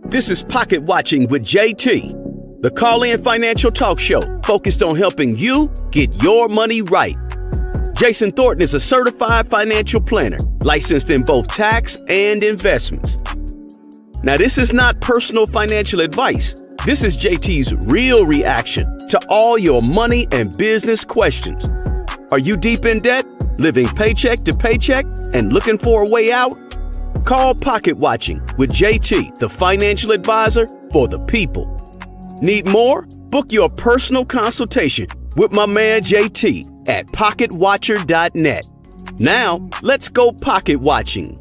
This is Pocket Watching with JT, the call-in financial talk show focused on helping you get your money right. Jason Thornton is a certified financial planner, licensed in both tax and investments. Now, this is not personal financial advice. This is JT's real reaction to all your money and business questions. Are you deep in debt, living paycheck to paycheck, and looking for a way out? Call Pocket Watching with JT, the financial advisor for the people. Need more? Book your personal consultation with my man JT at pocketwatcher.net. Now, let's go pocket watching.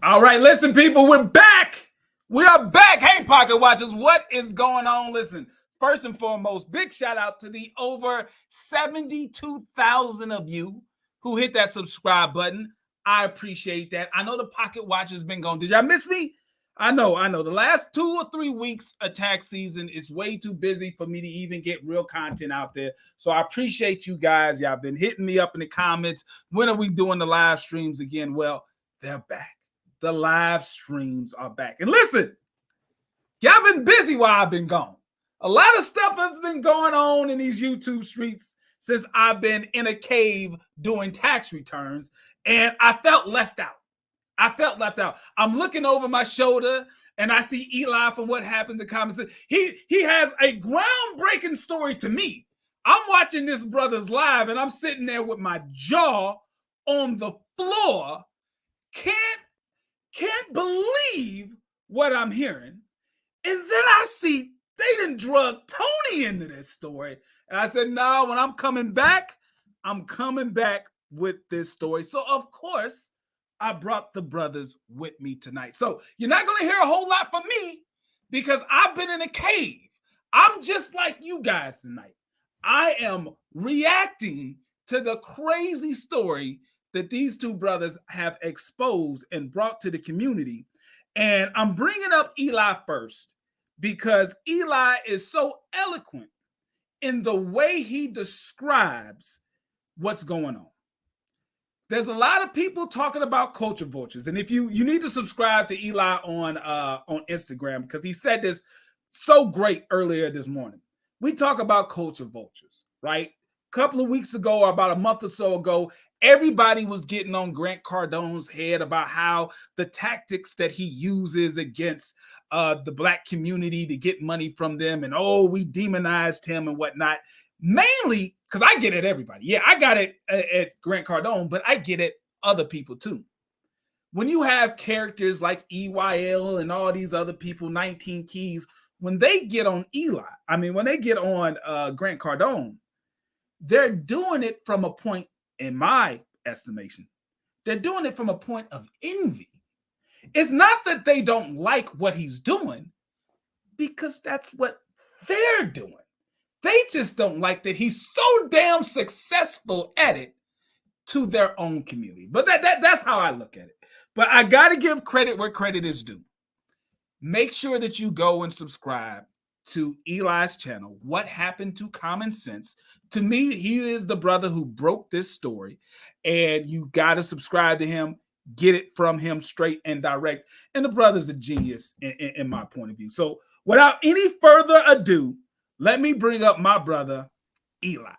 All right, listen, people, we're back. We are back. Hey, Pocket Watchers, what is going on? Listen, first and foremost, big shout out to the over 72,000 of you who hit that subscribe button. I appreciate that. I know the Pocket Watchers been gone. Did y'all miss me? I know. The last 2 or 3 weeks of tax season is way too busy for me to even get real content out there. So I appreciate you guys. Y'all been hitting me up in the comments. When are we doing the live streams again? Well, they're back. The live streams are back. And listen, y'all been busy while I've been gone. A lot of stuff has been going on in these YouTube streets since I've been in a cave doing tax returns, and I felt left out. I'm looking over my shoulder, and I see Eli from What Happened to Common Sense. He has a groundbreaking story to me. I'm watching this brother's live, and I'm sitting there with my jaw on the floor. Can't believe what I'm hearing. And then I see they done drug Tony into this story. And I said, no, when I'm coming back with this story. So, of course, I brought the brothers with me tonight. So you're not going to hear a whole lot from me because I've been in a cave. I'm just like you guys tonight. I am reacting to the crazy story that these two brothers have exposed and brought to the community. And I'm bringing up Eli first, because Eli is so eloquent in the way he describes what's going on. There's a lot of people talking about culture vultures. And if you need to subscribe to Eli on Instagram, because he said this so great earlier this morning. We talk about culture vultures, right? A couple of weeks ago, or about a month or so ago, everybody was getting on Grant Cardone's head about how the tactics that he uses against the Black community to get money from them, and we demonized him and whatnot. Mainly because I get at everybody. Yeah, I got it at Grant Cardone, but I get at other people too. When you have characters like EYL and all these other people, 19 Keys, when they get on when they get on Grant Cardone, they're doing it from a point, in my estimation, they're doing it from a point of envy. It's not that they don't like what he's doing, because that's what they're doing. They just don't like that he's so damn successful at it to their own community. But that's how I look at it. But I got to give credit where credit is due. Make sure that you go and subscribe to Eli's channel, What Happened to Common Sense. To me, he is the brother who broke this story, and you got to subscribe to him, get it from him straight and direct. And the brother's a genius in my point of view. So without any further ado, let me bring up my brother, Eli.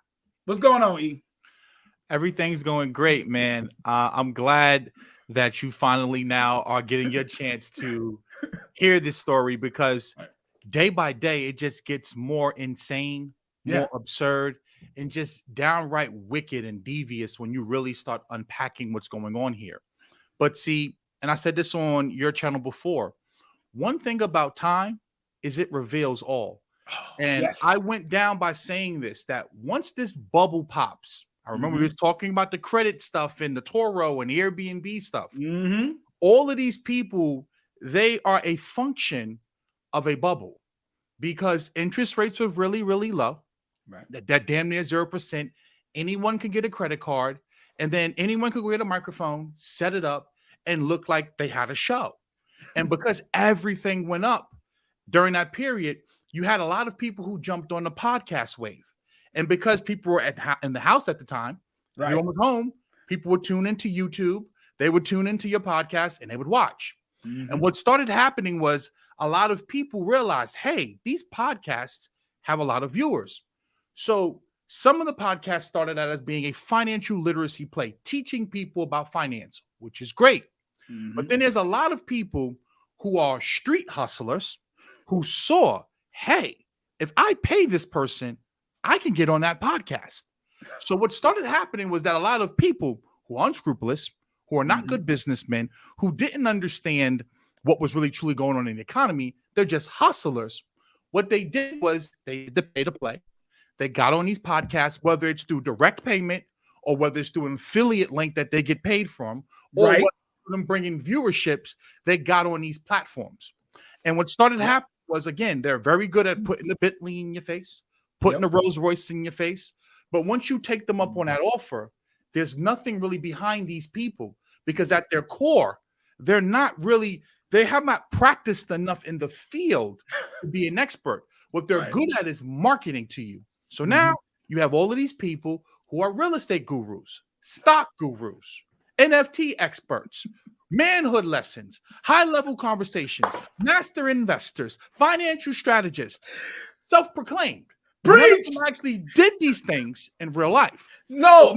What's going on, E? Everything's going great, man. I'm glad that you finally now are getting your chance to hear this story, because day by day, it just gets more insane, more absurd, and just downright wicked and devious when you really start unpacking what's going on here. But see, and I said this on your channel before, one thing about time is it reveals all. And I went down by saying this, that once this bubble pops, I remember we were talking about the credit stuff and the Toro and the Airbnb stuff. All of these people, they are a function of a bubble, because interest rates were really, really low. That damn near 0%. Anyone could get a credit card, and then anyone could get a microphone, set it up, and look like they had a show. And because everything went up during that period, you had a lot of people who jumped on the podcast wave. And because people were in the house at the time, everyone was home, people would tune into YouTube, they would tune into your podcast, and they would watch. And what started happening was a lot of people realized, hey, these podcasts have a lot of viewers. So some of the podcasts started out as being a financial literacy play, teaching people about finance, which is great. But then there's a lot of people who are street hustlers who saw, hey, if I pay this person, I can get on that podcast. So what started happening was that a lot of people who are unscrupulous, who are not good businessmen, who didn't understand what was really truly going on in the economy, they're just hustlers. What they did was they did the pay to play. They got on these podcasts, whether it's through direct payment or whether it's through an affiliate link that they get paid from, or them bringing viewerships, they got on these platforms. And what started happening was, again, they're very good at putting the Bentley in your face, putting the Rolls Royce in your face. But once you take them up on that offer, there's nothing really behind these people, because at their core, they have not practiced enough in the field to be an expert. What they're good at is marketing to you. So now you have all of these people who are real estate gurus, stock gurus, NFT experts, manhood lessons, high-level conversations, master investors, financial strategists, self-proclaimed. None of them actually did these things in real life. No.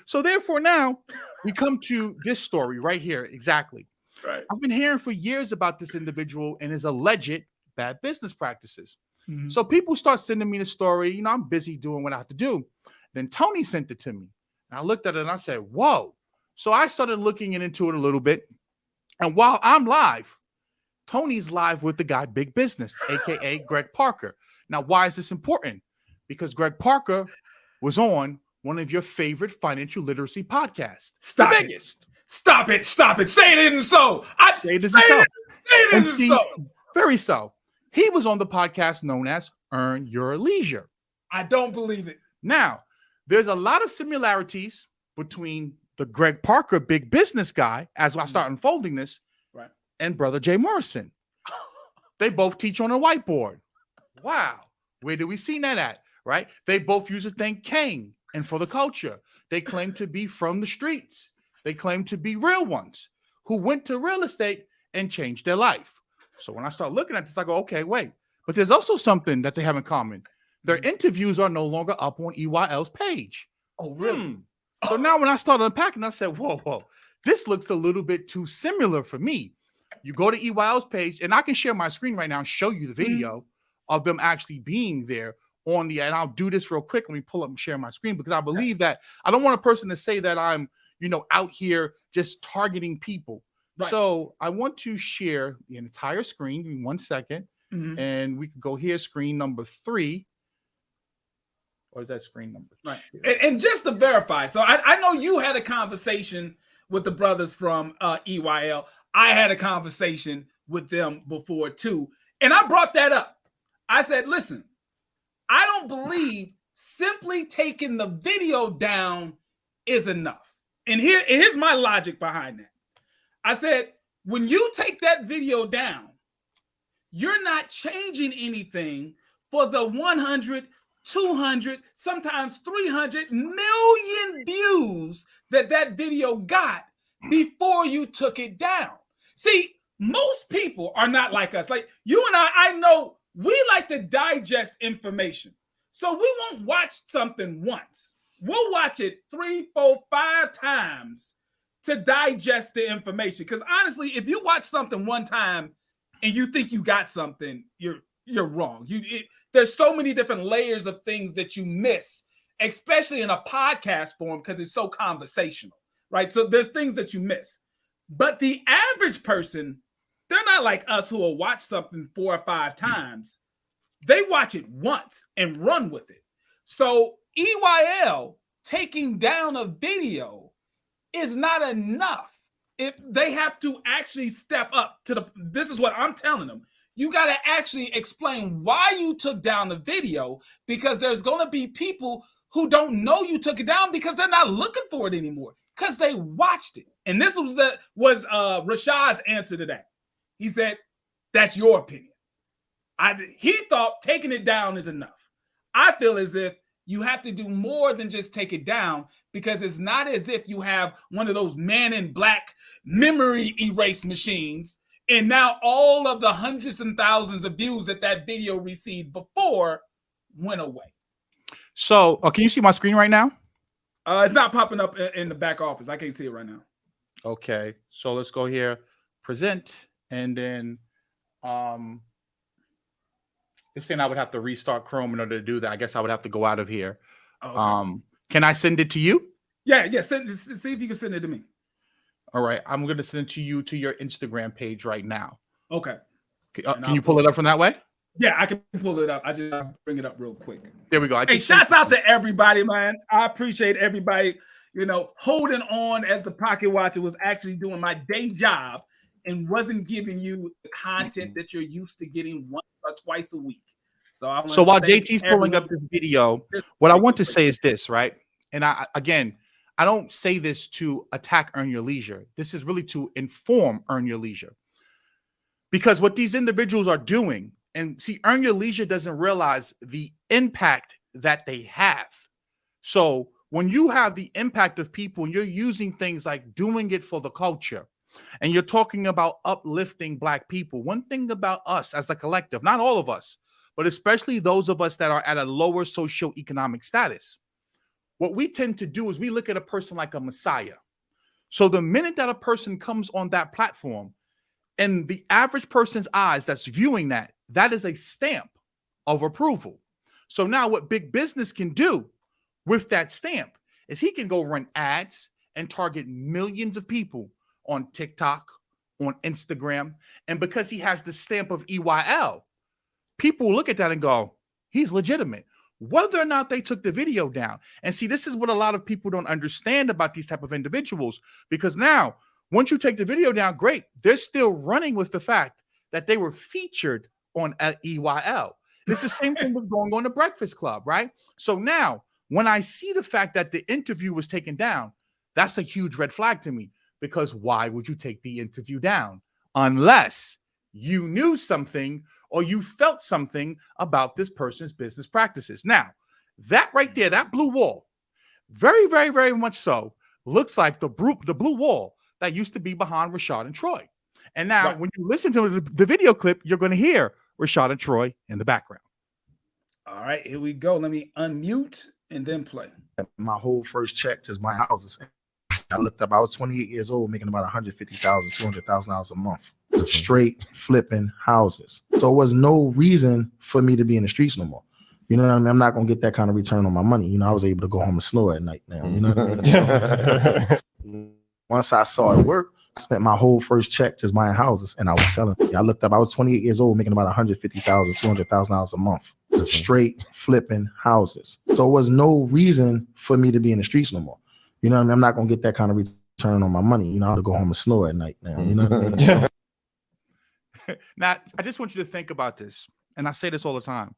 So therefore now we come to this story right here. Exactly. I've been hearing for years about this individual and his alleged bad business practices. So people start sending me the story. You know, I'm busy doing what I have to do. Then Tony sent it to me. And I looked at it and I said, whoa. So I started looking into it a little bit. And while I'm live, Tony's live with the guy Big Business, aka Greg Parker. Now, why is this important? Because Greg Parker was on one of your favorite financial literacy podcasts. Stop it. Biggest. Stop it. Say it isn't so. Say it isn't so. Say it isn't so. Very so. He was on the podcast known as Earn Your Leisure. I don't believe it. Now, there's a lot of similarities between the Greg Parker Big Business guy, as I start unfolding this, and Brother Jay Morrison. They both teach on a whiteboard. Wow. Where do we see that at? Right? They both use the thing King and for the culture. They claim to be from the streets. They claim to be real ones who went to real estate and changed their life. So when I start looking at this, I go, okay, wait. But there's also something that they have in common. Their interviews are no longer up on EYL's page. Oh, really? So now when I started unpacking, I said, whoa, this looks a little bit too similar for me. You go to EYL's page, and I can share my screen right now and show you the video of them actually being there on the, and I'll do this real quick. Let me pull up and share my screen, because I believe that I don't want a person to say that I'm, out here just targeting people. So I want to share the entire screen. Give me 1 second. And we can go here, screen number 3. Or is that screen number 2? And just to verify, so I know you had a conversation with the brothers from EYL. I had a conversation with them before too. And I brought that up. I said, listen, I don't believe simply taking the video down is enough. And here's my logic behind that. I said, when you take that video down, you're not changing anything for the 100, 200, sometimes 300 million views that video got before you took it down. See, most people are not like us. Like you and I know we like to digest information. So we won't watch something once. We'll watch it 3, 4, 5 times to digest the information. Because honestly, if you watch something one time and you think you got something, you're wrong. There's so many different layers of things that you miss, especially in a podcast form, because it's so conversational, right? So there's things that you miss. But the average person, they're not like us who will watch something 4 or 5 times. They watch it once and run with it. So EYL taking down a video is not enough. If they have to actually step up to this is what I'm telling them. You got to actually explain why you took down the video, because there's going to be people who don't know you took it down because they're not looking for it anymore because they watched it. And this was Rashad's answer to that. He said, that's your opinion. He thought taking it down is enough. I feel as if you have to do more than just take it down, because it's not as if you have one of those Man in Black memory erase machines and now all of the hundreds and thousands of views that video received before went away. So can you see my screen right now? It's not popping up in the back office. I can't see it right now. Okay, so let's go here, present, and then it's saying I would have to restart Chrome in order to do that. I guess I would have to go out of here. Oh, okay. Can I send it to you? Yeah. See if you can send it to me. All right, I'm going to send it to you to your Instagram page right now. Okay. Can you pull it up from that way? Yeah, I can pull it up. I just bring it up real quick. There we go. Hey, shouts out to everybody, man. I appreciate everybody, holding on as the Pocket Watcher was actually doing my day job and wasn't giving you the content that you're used to getting once or twice a week. So while JT's pulling up this video, what I want to say is this, right? And I don't say this to attack Earn Your Leisure. This is really to inform Earn Your Leisure. Because what these individuals are doing, and see, Earn Your Leisure doesn't realize the impact that they have. So when you have the impact of people and you're using things like doing it for the culture, and you're talking about uplifting Black people, one thing about us as a collective, not all of us, but especially those of us that are at a lower socioeconomic status, what we tend to do is we look at a person like a messiah. So the minute that a person comes on that platform, in the average person's eyes that's viewing that is a stamp of approval. So now what big business can do with that stamp is he can go run ads and target millions of people on TikTok, on Instagram. And because he has the stamp of EYL, people look at that and go, he's legitimate, whether or not they took the video down. And see, this is what a lot of people don't understand about these type of individuals, because now once you take the video down, great, they're still running with the fact that they were featured on EYL. It's the same thing with going on the Breakfast Club, right? So now when I see the fact that the interview was taken down, that's a huge red flag to me, because why would you take the interview down unless you knew something or you felt something about this person's business practices? Now, that right there, that blue wall, very, very, very much so, looks like the blue wall that used to be behind Rashad and Troy. And now when you listen to the video clip, you're going to hear Rashad and Troy in the background. All right, here we go. Let me unmute and then play. My whole first check to my houses. I looked up, I was 28 years old, making about $150,000, $200,000 a month. Straight flipping houses. So it was no reason for me to be in the streets no more. You know what I mean? I'm not going to get that kind of return on my money. I was able to go home and snore at night now. You know what I mean? So, once I saw it work, I spent my whole first check just buying houses, and I was selling. I looked up, I was 28 years old, making about $150,000, $200,000 a month. Straight flipping houses. So it was no reason for me to be in the streets no more. You know what I mean? I'm not going to get that kind of return on my money. I have to go home and snore at night now. You know what I mean? So, now, I just want you to think about this, and I say this all the time.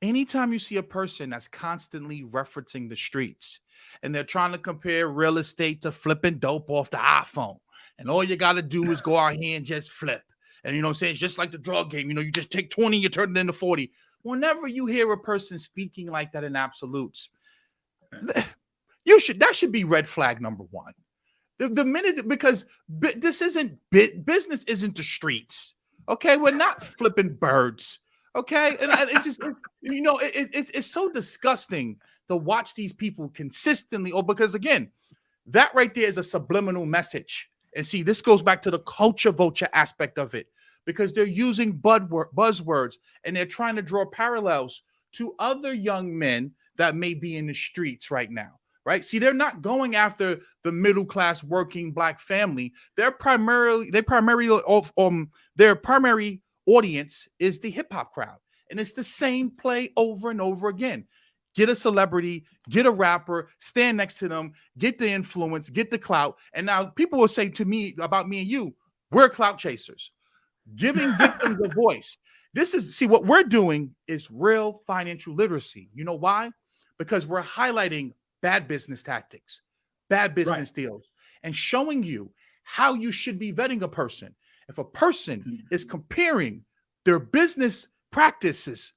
Anytime you see a person that's constantly referencing the streets and they're trying to compare real estate to flipping dope off the iPhone, and all you got to do is go out here and just flip, And, say it's just like the drug game. You just take 20, you turn it into 40. Whenever you hear a person speaking like that in absolutes, that should be red flag number one. The minute, because this isn't business isn't the streets. Okay, we're not flipping birds. Okay, and it's just it's so disgusting to watch these people consistently. Because again, that right there is a subliminal message. And see, this goes back to the culture vulture aspect of it, because they're using buzzwords and they're trying to draw parallels to other young men that may be in the streets right now. Right. See, they're not going after the middle class working Black family. Their primary audience is the hip hop crowd. And it's the same play over and over again. Get a celebrity, get a rapper, stand next to them, get the influence, get the clout. And now people will say to me about me and you, we're clout chasers, giving victims a voice. What we're doing is real financial literacy. You know why? Because we're highlighting bad business tactics, bad business deals, and showing you how you should be vetting a person. If a person is comparing their business practices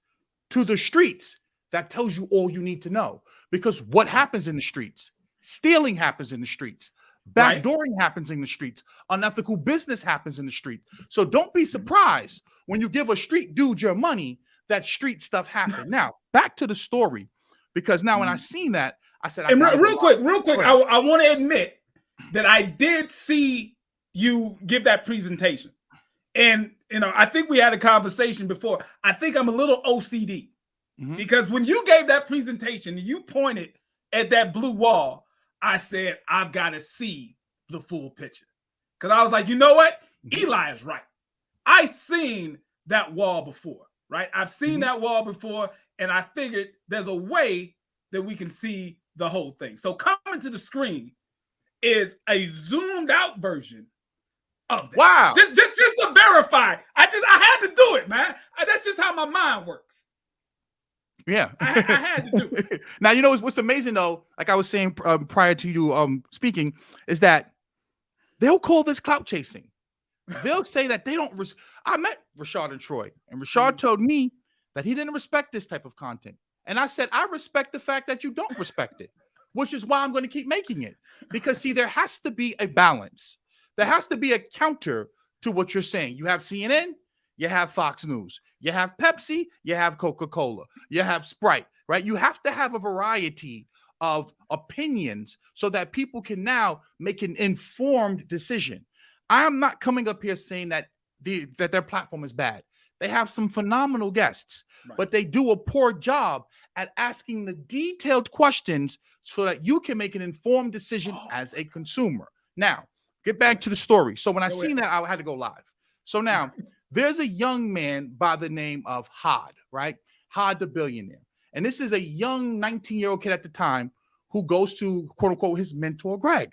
to the streets, that tells you all you need to know. Because what happens in the streets? Stealing happens in the streets. Backdooring happens in the streets. Unethical business happens in the street. So don't be surprised when you give a street dude your money, that street stuff happened. Now, back to the story, because now when I seen that, I said, real quick, I want to admit that I did see you give that presentation. And, I think we had a conversation before. I think I'm a little OCD because when you gave that presentation, you pointed at that blue wall. I said, I've got to see the full picture. Because I was like, you know what? Eli is right. I seen that wall before, right? I've seen that wall before, and I figured there's a way that we can see the whole thing. So coming to the screen is a zoomed out version of that. Wow. Just to verify. I had to do it, man. That's just how my mind works. Yeah. I had to do it. Now, what's amazing though, like I was saying prior to you speaking, is that they'll call this clout chasing. They'll say that they don't. I met Rashad and Troy, and Rashad told me that he didn't respect this type of content. And I said, I respect the fact that you don't respect it, which is why I'm going to keep making it. Because, see, there has to be a balance. There has to be a counter to what you're saying. You have CNN, you have Fox News, you have Pepsi, you have Coca-Cola, you have Sprite, right? You have to have a variety of opinions so that people can now make an informed decision. I am not coming up here saying that their platform is bad. They have some phenomenal guests, but they do a poor job at asking the detailed questions so that you can make an informed decision as a consumer. Now, get back to the story. So when I seen that, I had to go live. So now there's a young man by the name of Hod, right? Hod the billionaire. And this is a young 19-year-old kid at the time who goes to, quote unquote, his mentor, Greg.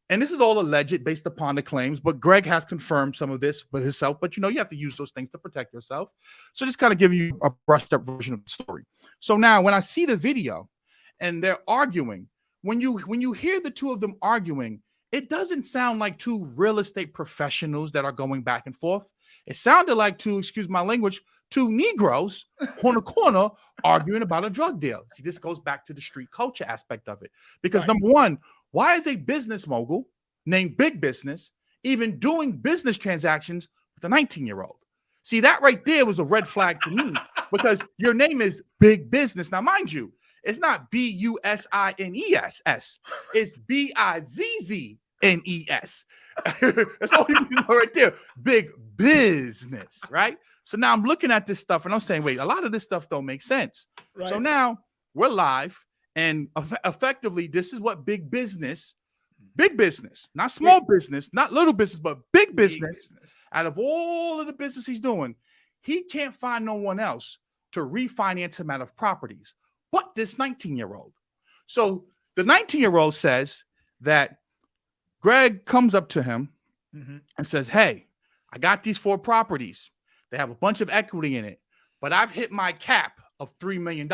And this is all alleged based upon the claims, but Greg has confirmed some of this with himself. But, you have to use those things to protect yourself. So just kind of give you a brushed up version of the story. So now when I see the video and they're arguing, when you hear the two of them arguing, it doesn't sound like two real estate professionals that are going back and forth. It sounded like two, excuse my language, two Negroes on a corner arguing about a drug deal. See, this goes back to the street culture aspect of it. Because number one, why is a business mogul named Big Business even doing business transactions with a 19-year-old? See, that right there was a red flag to me because your name is Big Business. Now, mind you, it's not BUSINESS. It's BIZZNES. That's all you need to know right there. Big Business, right? So now I'm looking at this stuff and I'm saying, wait, a lot of this stuff don't make sense. Right. So now we're live. And effectively, this is what big business, not small business, not little business, but big business. Out of all of the business he's doing, he can't find no one else to refinance him out of properties but this 19-year-old. So the 19-year-old says that Greg comes up to him and says, hey, I got these 4 properties. They have a bunch of equity in it, but I've hit my cap of $3 million.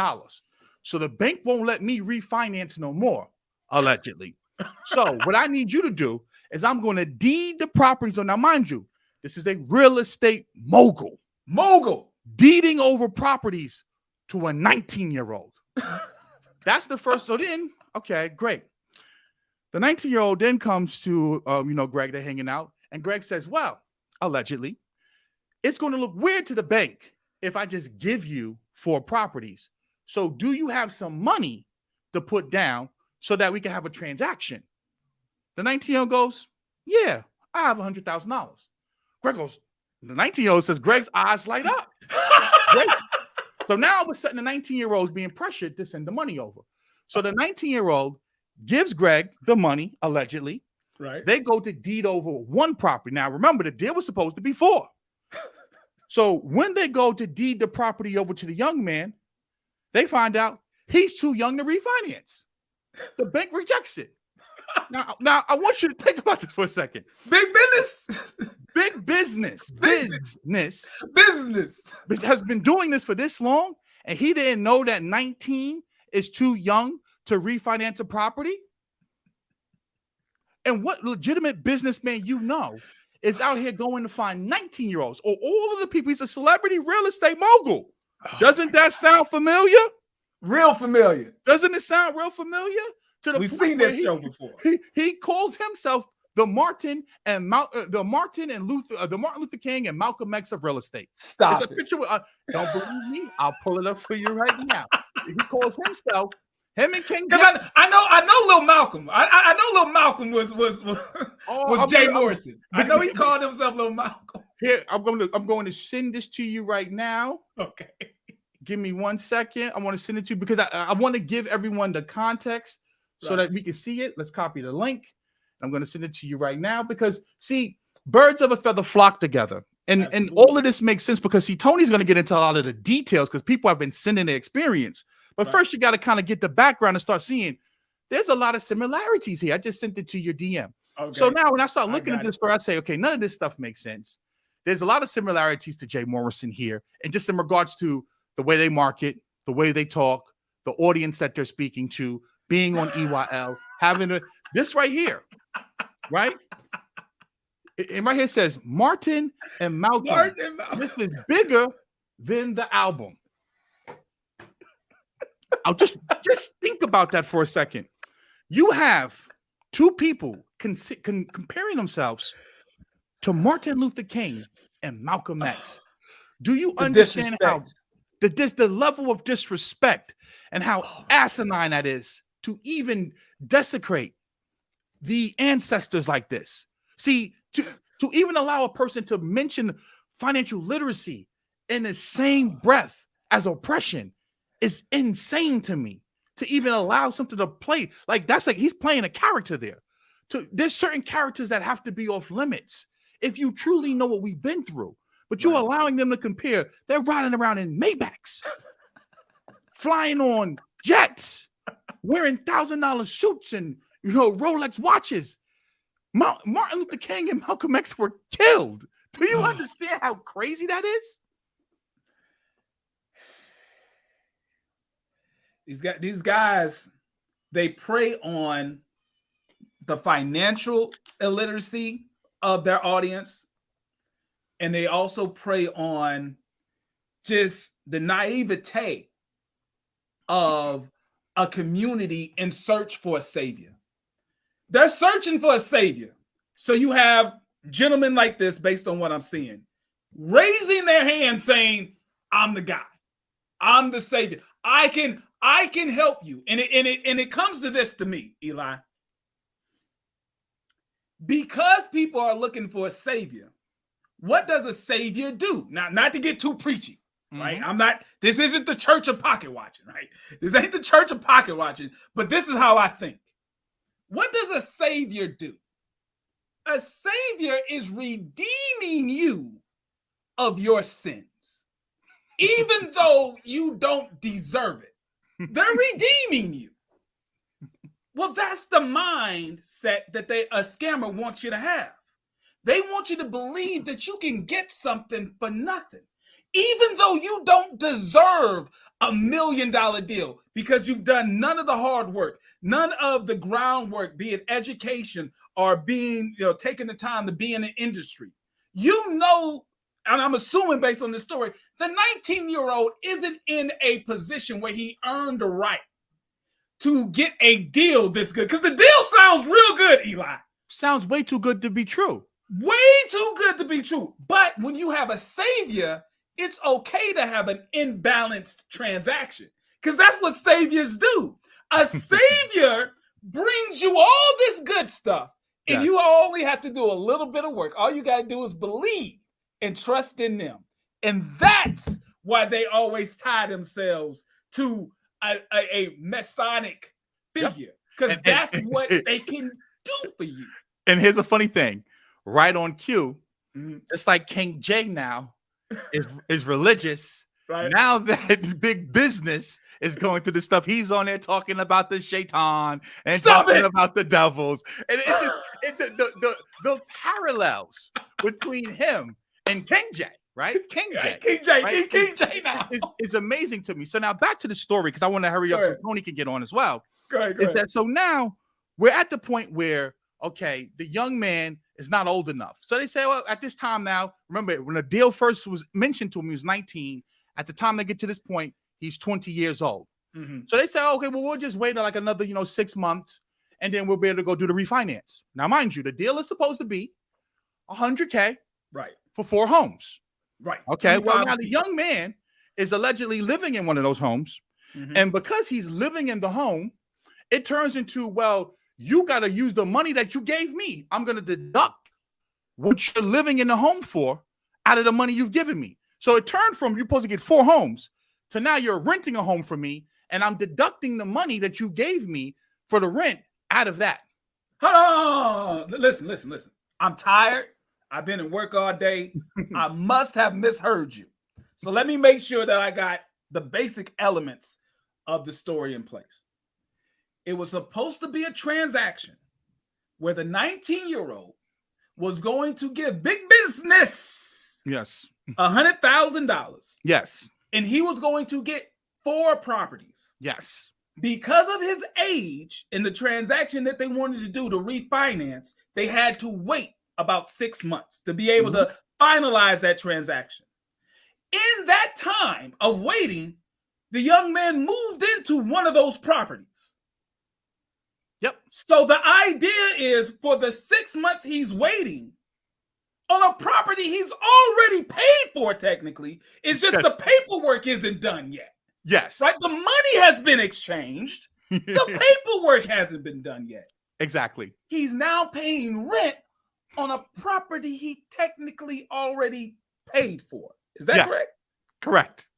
So the bank won't let me refinance no more, allegedly. So what I need you to do is I'm going to deed the properties. Now, mind you, This is a real estate mogul. Deeding over properties to a 19-year-old. That's the first. So then, okay, great. The 19-year-old then comes to, Greg, they're hanging out. And Greg says, well, allegedly, it's going to look weird to the bank if I just give you 4 properties. So do you have some money to put down so that we can have a transaction? The 19-year-old goes, yeah, I have $100,000. Greg goes, the 19-year-old says, Greg's eyes light up. Greg, so now all of a sudden, the 19-year-old is being pressured to send the money over. So the 19-year-old gives Greg the money, allegedly. Right. They go to deed over 1 property. Now, remember, the deal was supposed to be 4. So when they go to deed the property over to the young man, they find out he's too young to refinance. The bank rejects it. Now, I want you to think about this for a second. Big business. Big business. Bizzneess has been doing this for this long, and he didn't know that 19 is too young to refinance a property? And what legitimate businessman is out here going to find 19-year-olds or all of the people? He's a celebrity real estate mogul. Doesn't that sound familiar? Real familiar. Doesn't it sound real familiar? We've seen this show before. He called himself the Martin Luther King and Malcolm X of real estate. Stop it's a picture. Don't believe me? I'll pull it up for you right now. He calls himself him and King. Because I know Lil Malcolm. I know Lil Malcolm was Jay Morrison. I know he called himself Lil Malcolm. Here, I'm going to send this to you right now. Okay. Give me 1 second. I want to send it to you because I want to give everyone the context so that we can see it. Let's copy the link. I'm going to send it to you right now because, see, birds of a feather flock together. And all of this makes sense because, see, Tony's going to get into a lot of the details because people have been sending their experience. But first, you got to kind of get the background and start seeing there's a lot of similarities here. I just sent it to your DM. Okay. So now when I start looking into the story, I say, okay, none of this stuff makes sense. There's a lot of similarities to Jay Morrison here. And just in regards to the way they market, the way they talk, the audience that they're speaking to, being on EYL, having this right here, right? And right here says Martin and Malcolm. This is bigger than the album. I'll just think about that for a second. You have 2 people comparing themselves to Martin Luther King and Malcolm X. Do you understand how the level of disrespect and how asinine that is to even desecrate the ancestors like this? See, to even allow a person to mention financial literacy in the same breath as oppression is insane to me. To even allow something to play like that's like he's playing a character there. There's certain characters that have to be off limits if you truly know what we've been through. But you're allowing them to compare. They're riding around in Maybachs, flying on jets, wearing $1,000 suits and Rolex watches. Martin Luther King and Malcolm X were killed. Do you understand how crazy that is? These guys, they prey on the financial illiteracy of their audience, and they also prey on just the naivete of a community in search for a savior. They're searching for a savior. So you have gentlemen like this, based on what I'm seeing, raising their hand saying, I'm the guy. I'm the savior. I can help you. And it comes to this to me, Eli. Because people are looking for a savior, what does a savior do? Now, not to get too preachy, right? This isn't the church of pocket watching, right? This ain't the church of pocket watching, but this is how I think. What does a savior do? A savior is redeeming you of your sins, even though you don't deserve it. They're redeeming you. Well, that's the mindset that a scammer wants you to have. They want you to believe that you can get something for nothing, even though you don't deserve $1 million deal because you've done none of the hard work, none of the groundwork, be it education or being, taking the time to be in the industry. you know, and I'm assuming based on this story, the 19-year-old isn't in a position where he earned the right to get a deal this good. Because the deal sounds real good, Eli. Sounds way too good to be true. Way too good to be true. But when you have a savior, it's okay to have an imbalanced transaction. Because that's what saviors do. A savior brings you all this good stuff, and you only have to do a little bit of work. All you got to do is believe and trust in them. And that's why they always tie themselves to a Masonic figure. Because that's what they can do for you. And here's a funny thing. Right on cue, just like King J now is religious. Right. Now that big business is going through the stuff, he's on there talking about the shaitan and talking about the devils. And it's just the parallels between him and King J, right? King J now is amazing to me. So now back to the story, because I want to hurry up so Tony can get on as well. Go ahead. So now we're at the point where, okay, the young man is not old enough. So they say, well, at this time now, remember when the deal first was mentioned to him, he was 19. At the time they get to this point, he's 20 years old. So they say, okay, well, we'll just wait like another, 6 months, and then we'll be able to go do the refinance. Now, mind you, the deal is supposed to be $100K for 4 homes. Right. Okay. Well, now the young man is allegedly living in one of those homes. And because he's living in the home, it turns into, well, you got to use the money that you gave me. I'm going to deduct what you're living in the home for out of the money you've given me. So it turned from you're supposed to get 4 homes to now you're renting a home for me, and I'm deducting the money that you gave me for the rent out of that. Hold on. Listen. I'm tired. I've been at work all day. I must have misheard you. So let me make sure that I got the basic elements of the story in place. It was supposed to be a transaction where the 19-year-old was going to give big business $100,000. Yes. And he was going to get 4 properties. Yes. Because of his age and the transaction that they wanted to do to refinance, they had to wait about 6 months to be able to finalize that transaction. In that time of waiting, the young man moved into one of those properties. Yep. So the idea is for the 6 months he's waiting on a property he's already paid for, technically. It's just the paperwork isn't done yet. Yes. Right? The money has been exchanged. The paperwork hasn't been done yet. Exactly. He's now paying rent on a property he technically already paid for. Is that correct?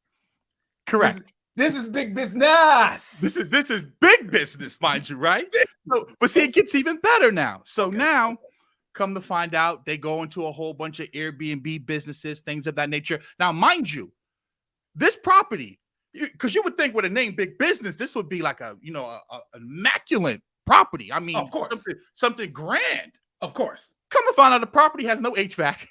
Correct. This is big business. This is big business, mind you, right? So, but see, it gets even better now. So now, come to find out, they go into a whole bunch of Airbnb businesses, things of that nature. Now, mind you, this property, because you would think with a name Big Business, this would be like a immaculate property. I mean, of course, something grand. Of course. Come to find out, the property has no HVAC.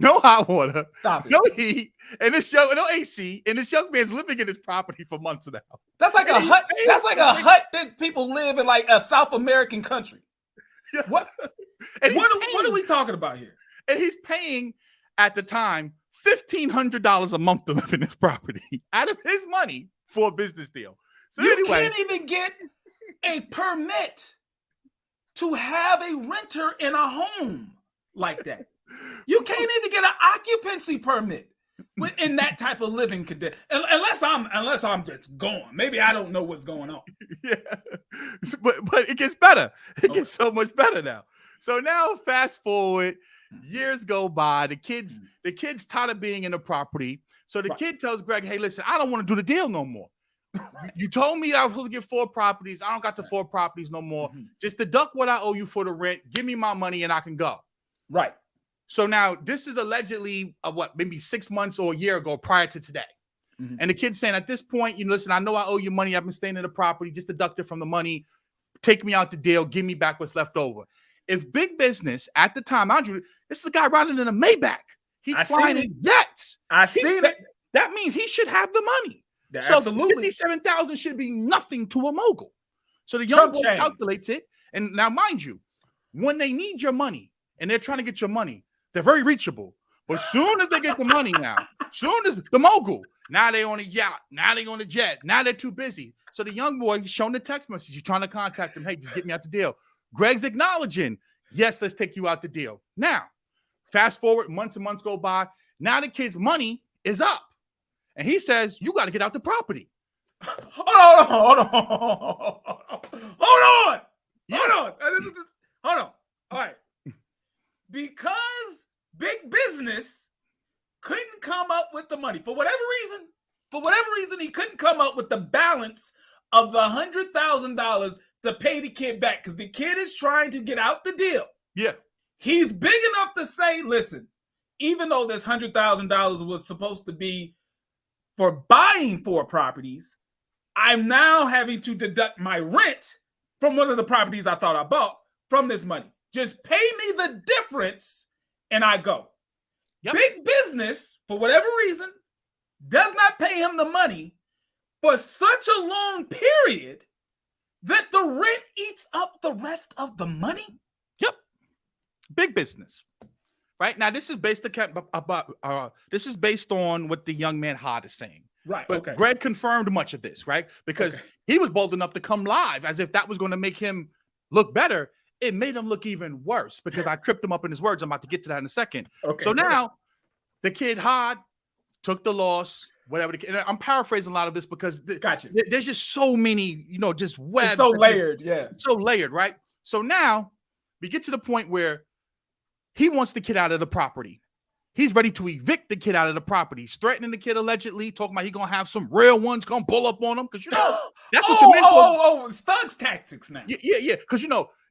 No hot water, no heat, and no AC, and this young man's living in his property for months now. That's like a hut. That's like a hut that people live in, like a South American country. Yeah. What are we talking about here? And he's paying at the time $1,500 a month to live in this property out of his money for a business deal. So you can't even get a permit to have a renter in a home like that. You can't even get an occupancy permit in that type of living condition, unless I'm just gone. Maybe I don't know what's going on. Yeah, but it gets better. It gets so much better now. So now, fast forward, years go by. The kids tired of being in the property. So the kid tells Greg, "Hey, listen, I don't want to do the deal no more. You told me I was supposed to get 4 properties. I don't got the 4 properties no more. Just deduct what I owe you for the rent. Give me my money, and I can go." Right. So now this is allegedly maybe 6 months or a year ago prior to today. And the kid's saying at this point, listen, I know I owe you money. I've been staying in the property. Just deduct it from the money. Take me out the deal. Give me back what's left over. If Big Business at the time, Andrew, this is a guy riding in a Maybach. He's flying in jets. I seen it. That means he should have the money. So absolutely. $57,000 should be nothing to a mogul. So the young boy calculates it. And now, mind you, when they need your money and they're trying to get your money, They're very reachable. But soon as they get the money now, soon as the mogul, now they on a yacht, now they on a jet, now they're too busy. So the young boy showing the text message, you're trying to contact him, hey, just get me out the deal. Greg's acknowledging, yes, let's take you out the deal. Now, fast forward, months and months go by. Now the kid's money is up. And he says, you got to get out the property. Hold on. All right. Because Big Business couldn't come up with the money for whatever reason, he couldn't come up with the balance of the $100,000 to pay the kid back because the kid is trying to get out the deal. Yeah. He's big enough to say, listen, even though this $100,000 was supposed to be for buying 4 properties, I'm now having to deduct my rent from one of the properties I thought I bought from this money. Just pay me the difference and I go. Yep. Big Business, for whatever reason, does not pay him the money for such a long period that the rent eats up the rest of the money. Yep. Big Business. Right now, this is based on what the young man Hod is saying. Right. But okay. Greg confirmed much of this, right? Because he was bold enough to come live as if that was going to make him look better. It made him look even worse because I tripped him up in his words. I'm about to get to that in a second. Okay. So now the kid Hod took the loss, whatever. And I'm paraphrasing a lot of this because there's just so many, just webs. It's so layered. Yeah. So layered, right? So now we get to the point where he wants the kid out of the property. He's ready to evict the kid out of the property. He's threatening the kid allegedly, talking about he's going to have some real ones come pull up on him. Because, that's what your mentors... it's thugs tactics now. Yeah. Because,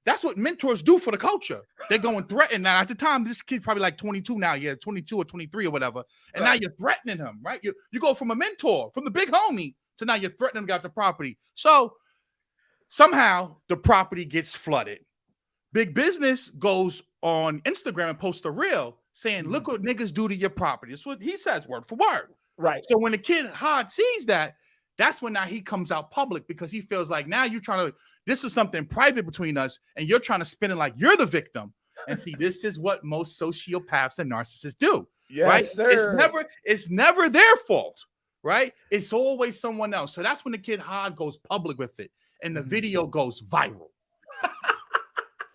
that's what mentors do for the culture. They're going threatening. Now, at the time, this kid's probably like 22 now. Yeah, 22 or 23 or whatever. And now you're threatening him, right? You go from a mentor, from the big homie, to now you're threatening him to get the property. So somehow the property gets flooded. Big Business goes on Instagram and posts a reel saying, look what niggas do to your property. That's what he says, word for word. Right. So when the kid Hod sees that, that's when now he comes out public because he feels like now you're trying to, this is something private between us and you're trying to spin it like you're the victim. And see, this is what most sociopaths and narcissists do. Yes, right? Sir. It's never their fault, right? It's always someone else. So that's when the kid Hod goes public with it and the video goes viral.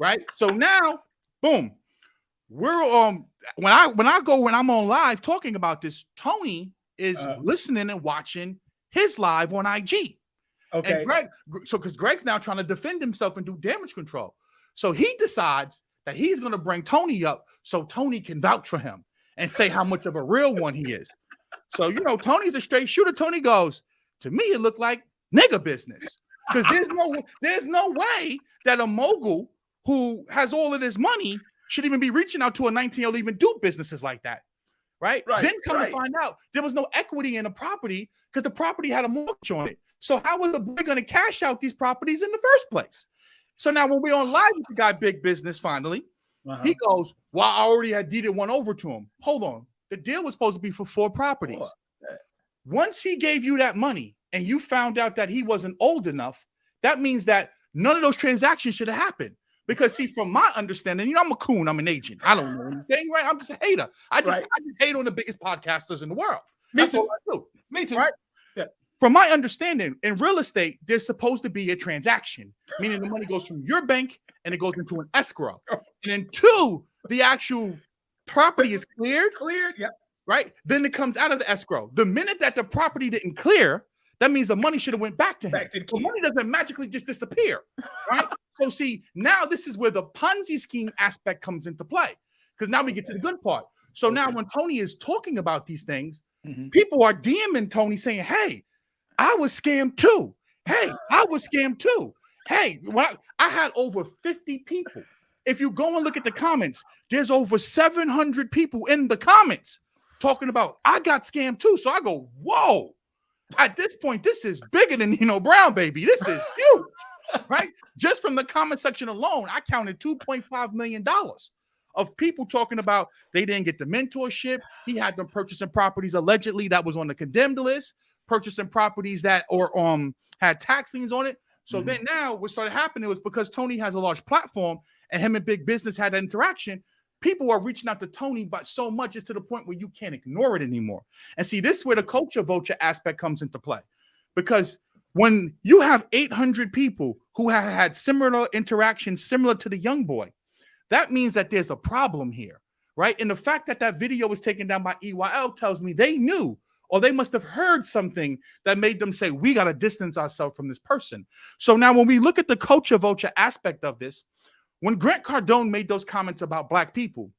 Right? So now, boom. We're when I'm on live talking about this, Tony is listening and watching his live on IG. Okay. And because Greg's now trying to defend himself and do damage control. So he decides that he's going to bring Tony up so Tony can vouch for him and say how much of a real one he is. So, Tony's a straight shooter. Tony goes, to me, it looked like nigga business. Because there's no way that a mogul who has all of this money should even be reaching out to a 19-year-old to even do businesses like that. Right? Then come to find out there was no equity in the property because the property had a mortgage on it. So how was the boy going to cash out these properties in the first place? So now when we're on live with the guy Big Business, finally, he goes, well, I already had deeded one over to him. Hold on. The deal was supposed to be for 4 properties. Once he gave you that money and you found out that he wasn't old enough, that means that none of those transactions should have happened. Because see, from my understanding, I'm a coon, I'm an agent. I don't know anything, right? I'm just a hater. I just hate on the biggest podcasters in the world. That's all I do. Me too. Right? Yeah. From my understanding, in real estate, there's supposed to be a transaction, meaning the money goes from your bank and it goes into an escrow. And then 2, the actual property is cleared. Yeah. Right? Then it comes out of the escrow. The minute that the property didn't clear, that means the money should have went back to him. The money doesn't magically just disappear, right? So see, now this is where the Ponzi scheme aspect comes into play because now we get to the good part. So now when Tony is talking about these things, people are DMing Tony saying, hey, I was scammed too. Hey, I was scammed too. Hey, I had over 50 people. If you go and look at the comments, there's over 700 people in the comments talking about, I got scammed too. So I go, whoa. At this point, this is bigger than Nino Brown, baby. This is huge, right? Just from the comment section alone, I counted $2.5 million of people talking about they didn't get the mentorship. He had them purchasing properties allegedly that was on the condemned list, purchasing properties that had tax liens on it. So then now what started happening was because Tony has a large platform and him and Big Business had that interaction, people are reaching out to Tony, but so much is to the point where you can't ignore it anymore. And see, this is where the culture vulture aspect comes into play. Because when you have 800 people who have had similar interactions similar to the young boy, that means that there's a problem here, right? And the fact that that video was taken down by EYL tells me they knew, or they must have heard something that made them say, we got to distance ourselves from this person. So now when we look at the culture vulture aspect of this, when Grant Cardone made those comments about black people,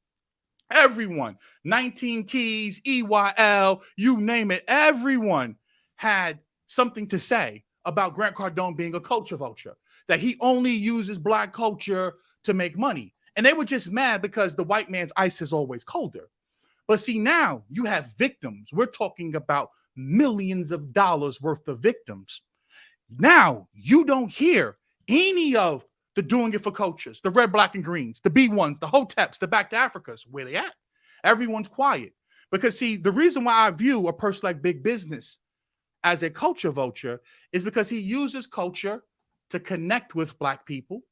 everyone, 19 Keys, EYL, you name it, everyone had something to say about Grant Cardone being a culture vulture, that he only uses black culture to make money. And they were just mad because the white man's ice is always colder. But see, now you have victims. We're talking about millions of dollars worth of victims. Now you don't hear any of the doing it for cultures, the red, black, and greens, the B1s, the Hoteps, the back to Africas. Where they at? Everyone's quiet. Because see, the reason why I view a person like Big Business as a culture vulture is because he uses culture to connect with black people.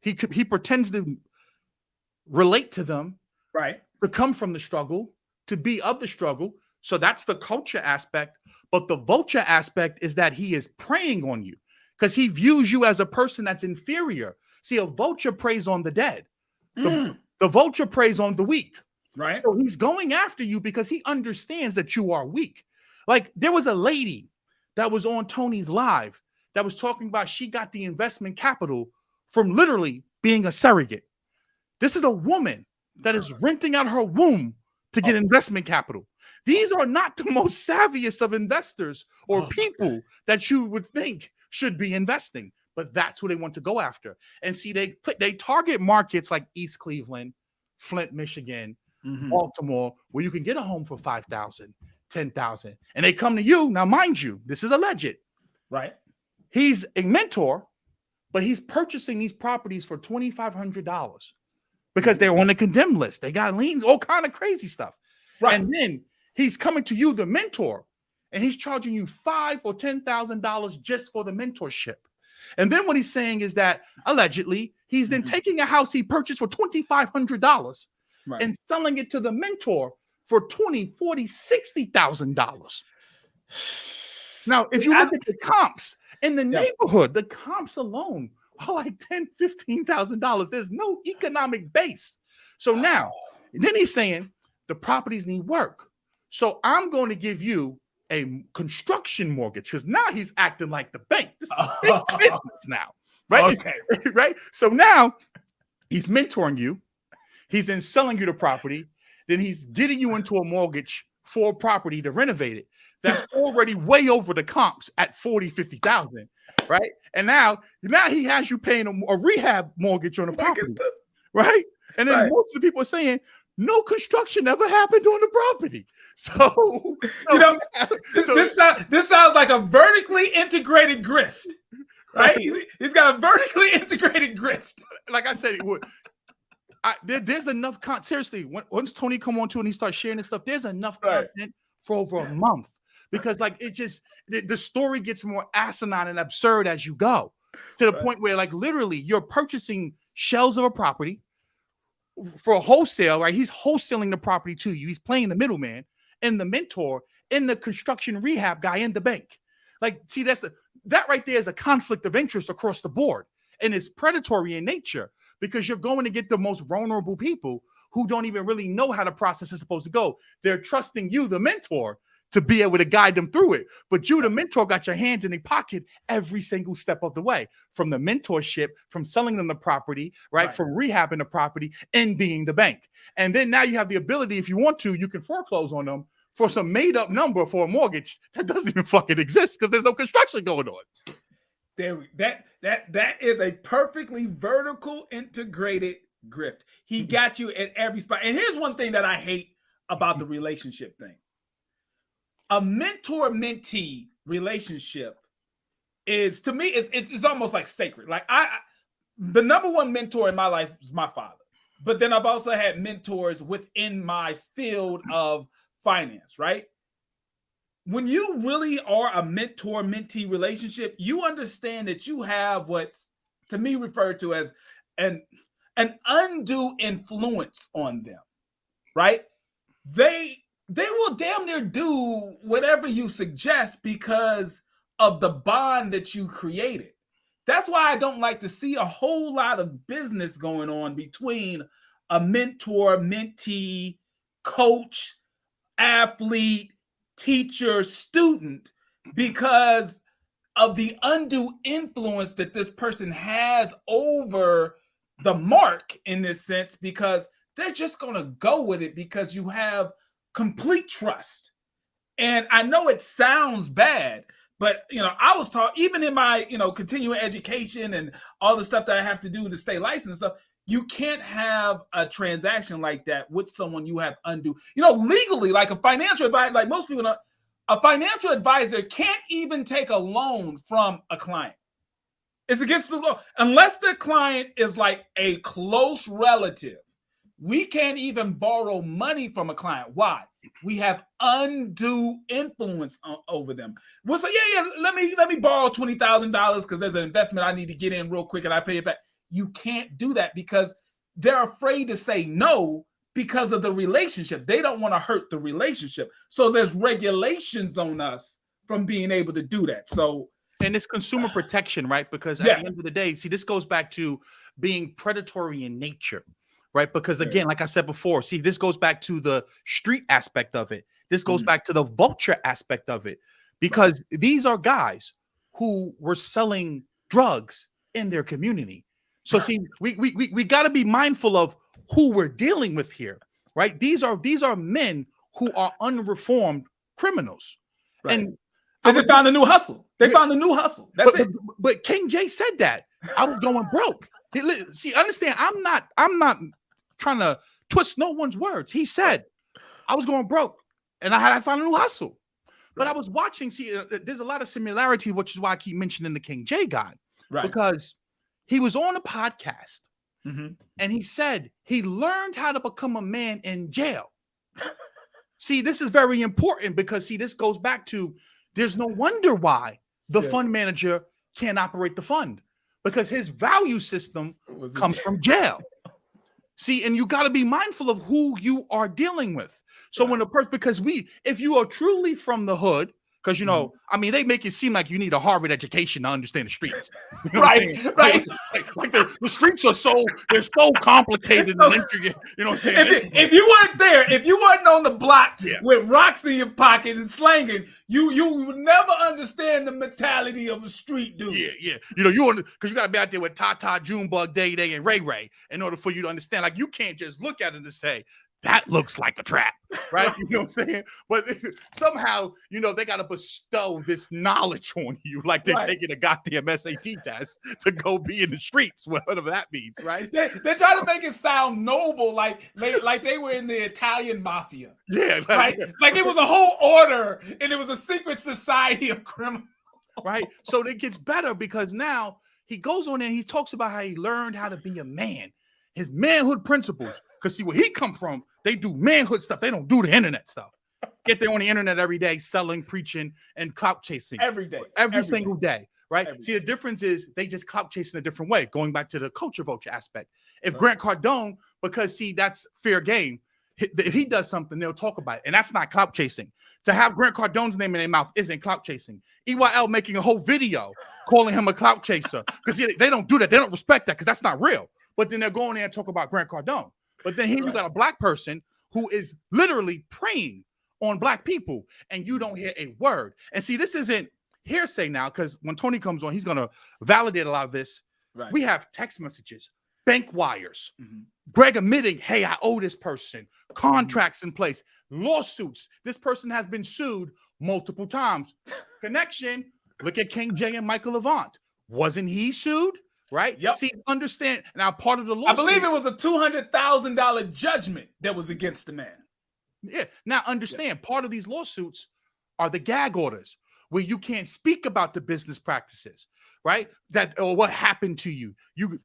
He pretends to relate to them, right? To come from the struggle, to be of the struggle. So that's the culture aspect. But the vulture aspect is that he is preying on you because he views you as a person that's inferior. See, a vulture preys on the dead. The vulture preys on the weak. Right. So he's going after you because he understands that you are weak. Like there was a lady that was on Tony's live that was talking about she got the investment capital from literally being a surrogate. This is a woman that is renting out her womb to get investment capital. These are not the most savviest of investors or people that you would think should be investing, but that's who they want to go after. And see, they target markets like East Cleveland, Flint, Michigan, Baltimore, where you can get a home for $5,000, $10,000, and they come to you. Now, mind you, this is alleged. Right. He's a mentor, but he's purchasing these properties for $2,500 because they're on the condemned list. They got liens, all kind of crazy stuff. Right. And then he's coming to you, the mentor, and he's charging you $5,000 or $10,000 just for the mentorship. And then what he's saying is that allegedly he's then taking a house he purchased for $2,500 and selling it to the mentor for $20,000, $40,000, $60,000. Now, if you look at the comps in the neighborhood, the comps alone are like $10,000, $15,000. There's no economic base. So now, then he's saying the properties need work. So I'm going to give you a construction mortgage because now he's acting like the bank. This is big business now, right? Okay. Right. So now he's mentoring you. He's then selling you the property. Then he's getting you into a mortgage for a property to renovate it. That's already way over the comps at 40, 50,000, right? And now he has you paying a rehab mortgage on the property, right? And then most of the people are saying no construction ever happened on the property. So you know, this sounds like a vertically integrated grift, right? He's got a vertically integrated grift. Like I said, there's enough content. Seriously, once Tony come on to and he starts sharing this stuff, there's enough content for over a month because like it just the story gets more asinine and absurd as you go to the point where like literally you're purchasing shells of a property for a wholesale, right? He's wholesaling the property to you. He's playing the middleman and the mentor and the construction rehab guy in the bank. Like, see, that right there is a conflict of interest across the board, and it's predatory in nature because you're going to get the most vulnerable people who don't even really know how the process is supposed to go. They're trusting you, the mentor, to be able to guide them through it. But you, the mentor, got your hands in their pocket every single step of the way, from the mentorship, from selling them the property, right? From rehabbing the property and being the bank. And then now you have the ability, if you want to, you can foreclose on them for some made up number for a mortgage that doesn't even fucking exist because there's no construction going on. That is a perfectly vertical integrated grift. He got you at every spot. And here's one thing that I hate about the relationship thing. A mentor-mentee relationship is, to me, it's almost like sacred. Like the number one mentor in my life is my father, but then I've also had mentors within my field of finance, right? When you really are a mentor-mentee relationship, you understand that you have what's to me referred to as an undue influence on them, right? They will damn near do whatever you suggest because of the bond that you created. That's why I don't like to see a whole lot of business going on between a mentor, mentee, coach, athlete, teacher, student, because of the undue influence that this person has over the mark in this sense, because they're just going to go with it because you have complete trust. And I know it sounds bad, but, I was taught, even in my, continuing education and all the stuff that I have to do to stay licensed and stuff, you can't have a transaction like that with someone you have undue, legally, like a financial advisor, like most people know, a financial advisor can't even take a loan from a client. It's against the law. Unless the client is like a close relative, we can't even borrow money from a client. Why? We have undue influence over them. We'll say, yeah, let me borrow $20,000 because there's an investment I need to get in real quick and I pay it back. You can't do that because they're afraid to say no because of the relationship. They don't want to hurt the relationship. So there's regulations on us from being able to do that. So, and it's consumer protection, right? Because at the end of the day, see, this goes back to being predatory in nature, right? Because again, like I said before, see, this goes back to the street aspect of it. This goes back to the vulture aspect of it, because these are guys who were selling drugs in their community. So see, we got to be mindful of who we're dealing with here, right? These are men who are unreformed criminals, and they found a new hustle. They found a new hustle. That's it. But King J said that I was going broke. See, understand? I'm not trying to twist no one's words. He said I was going broke, and I found a new hustle. But I was watching. See, there's a lot of similarity, which is why I keep mentioning the King J guy, because he was on a podcast. And he said he learned how to become a man in jail. See, this is very important because, see, this goes back to there's no wonder why the fund manager can't operate the fund, because his value system comes from jail. See, and you got to be mindful of who you are dealing with. So when a person, because if you are truly from the hood, because, I mean, they make it seem like you need a Harvard education to understand the streets. You know right. Like the streets are they're so complicated and intricate. You know what I'm saying? If you weren't there, if you weren't on the block with rocks in your pocket and slanging, you would never understand the mentality of a street dude. Yeah. Because you got to be out there with Tata, Junebug, Day Day, and Ray Ray in order for you to understand. Like, you can't just look at it and say, that looks like a trap, right? You know what I'm saying? But somehow, they got to bestow this knowledge on you, like they're taking a goddamn SAT test to go be in the streets, whatever that means, right? They're trying to make it sound noble, like they were in the Italian mafia. Yeah. Right? Like it was a whole order and it was a secret society of criminals. Right? So it gets better because now he goes on there and he talks about how he learned how to be a man, his manhood principles. Because see, where he come from, they do manhood stuff. They don't do the internet stuff. Get there on the internet every day, selling, preaching, and clout chasing. Every day. Every single day, right? See, the difference is they just clout chasing a different way, going back to the culture vulture aspect. If Grant Cardone, because see, that's fair game. If he does something, they'll talk about it. And that's not clout chasing. To have Grant Cardone's name in their mouth isn't clout chasing. EYL making a whole video calling him a clout chaser. Because they don't do that. They don't respect that because that's not real. But then they're going there and talk about Grant Cardone. But then here you got a black person who is literally preying on black people, and you don't hear a word. And see, this isn't hearsay now, because when Tony comes on, he's going to validate a lot of this. Right. We have text messages, bank wires, Greg admitting, hey, I owe this person, contracts in place, lawsuits. This person has been sued multiple times. Connection, look at King J and Michael Levant. Wasn't he sued? Right? Yep. See, understand now part of the lawsuit. I believe it was a $200,000 judgment that was against the man. Yeah. Now understand, part of these lawsuits are the gag orders where you can't speak about the business practices, right? That or what happened to you.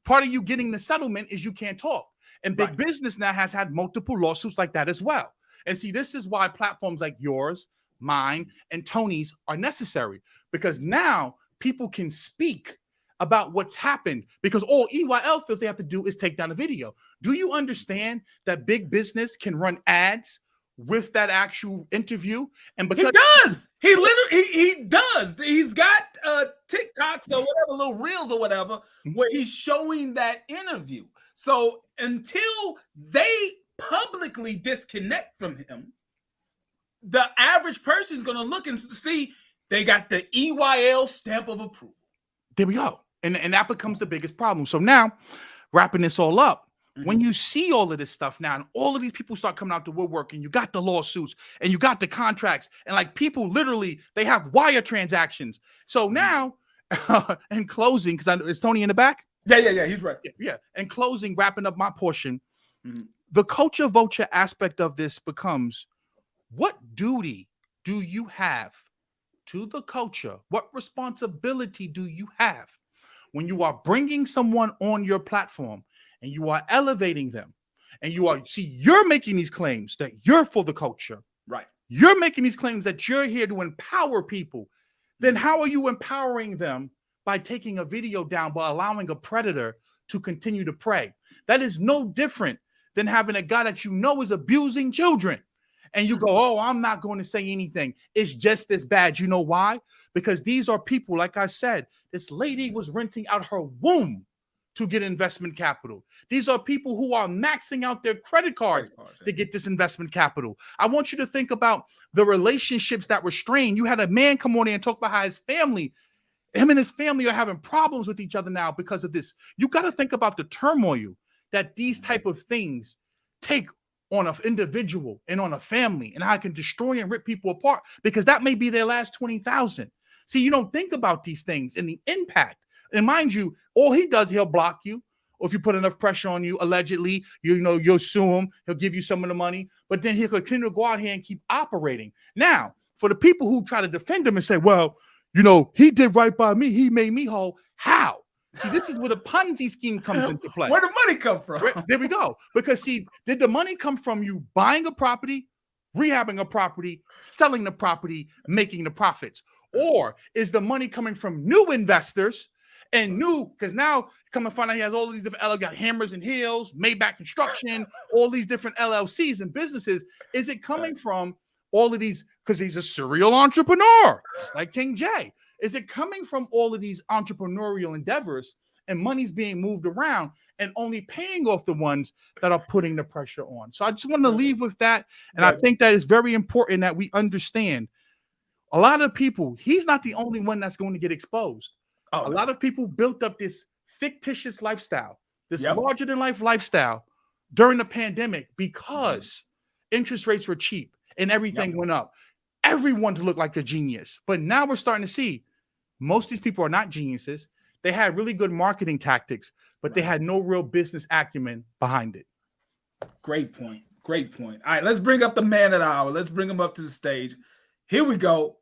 Part of you getting the settlement is you can't talk. And big business now has had multiple lawsuits like that as well. And see, this is why platforms like yours, mine, and Tony's are necessary, because now people can speak about what's happened, because all EYL feels they have to do is take down a video. Do you understand that big business can run ads with that actual interview? And because he does, he literally he does. He's got TikToks or whatever, little reels or whatever, where he's showing that interview. So until they publicly disconnect from him, the average person is going to look and see they got the EYL stamp of approval. There we go. And that becomes the biggest problem. So now, wrapping this all up, when you see all of this stuff now, and all of these people start coming out the woodwork, and you got the lawsuits, and you got the contracts, and like people literally, they have wire transactions. So now, in closing, because is Tony in the back? Yeah, he's right. Yeah. In closing, wrapping up my portion, the culture vulture aspect of this becomes, what duty do you have to the culture? What responsibility do you have when you are bringing someone on your platform and you are elevating them, and you're making these claims that you're for the culture, right? You're making these claims that you're here to empower people. Then how are you empowering them by taking a video down, but allowing a predator to continue to prey? That is no different than having a guy that you know is abusing children, and you go, oh, I'm not going to say anything. It's just as bad. You know why? Because these are people, like I said, this lady was renting out her womb to get investment capital. These are people who are maxing out their credit cards to get this investment capital. I want you to think about the relationships that were strained. You had a man come on in and talk about how him and his family are having problems with each other now because of this. You got to think about the turmoil that these type of things take on an individual and on a family, and how it can destroy and rip people apart, because that may be their last 20,000. See, you don't think about these things and the impact. And mind you, all he does, he'll block you. Or if you put enough pressure on you, allegedly, you'll sue him. He'll give you some of the money, but then he'll continue to go out here and keep operating. Now, for the people who try to defend him and say, well, he did right by me. He made me whole. How? See, this is where the Ponzi scheme comes into play. Where the money come from? There we go. Because see, did the money come from you buying a property, rehabbing a property, selling the property, making the profits? Or is the money coming from new investors and because now come to find out he has all these different LLCs, got Hammers and Heels, Maybach Construction, all these different LLCs and businesses. Is it coming from all of these, because he's a serial entrepreneur, just like King J? Is it coming from all of these entrepreneurial endeavors and money's being moved around and only paying off the ones that are putting the pressure on? So I just want to leave with that. And I think that is very important that we understand a lot of people, he's not the only one that's going to get exposed. A lot of people built up this fictitious lifestyle, this larger than life lifestyle during the pandemic because interest rates were cheap and everything went up. Everyone to look like a genius. But now we're starting to see most of these people are not geniuses. They had really good marketing tactics, but they had no real business acumen behind it. Great point. Great point. All right, let's bring up the man of the hour. Let's bring him up to the stage. Here we go.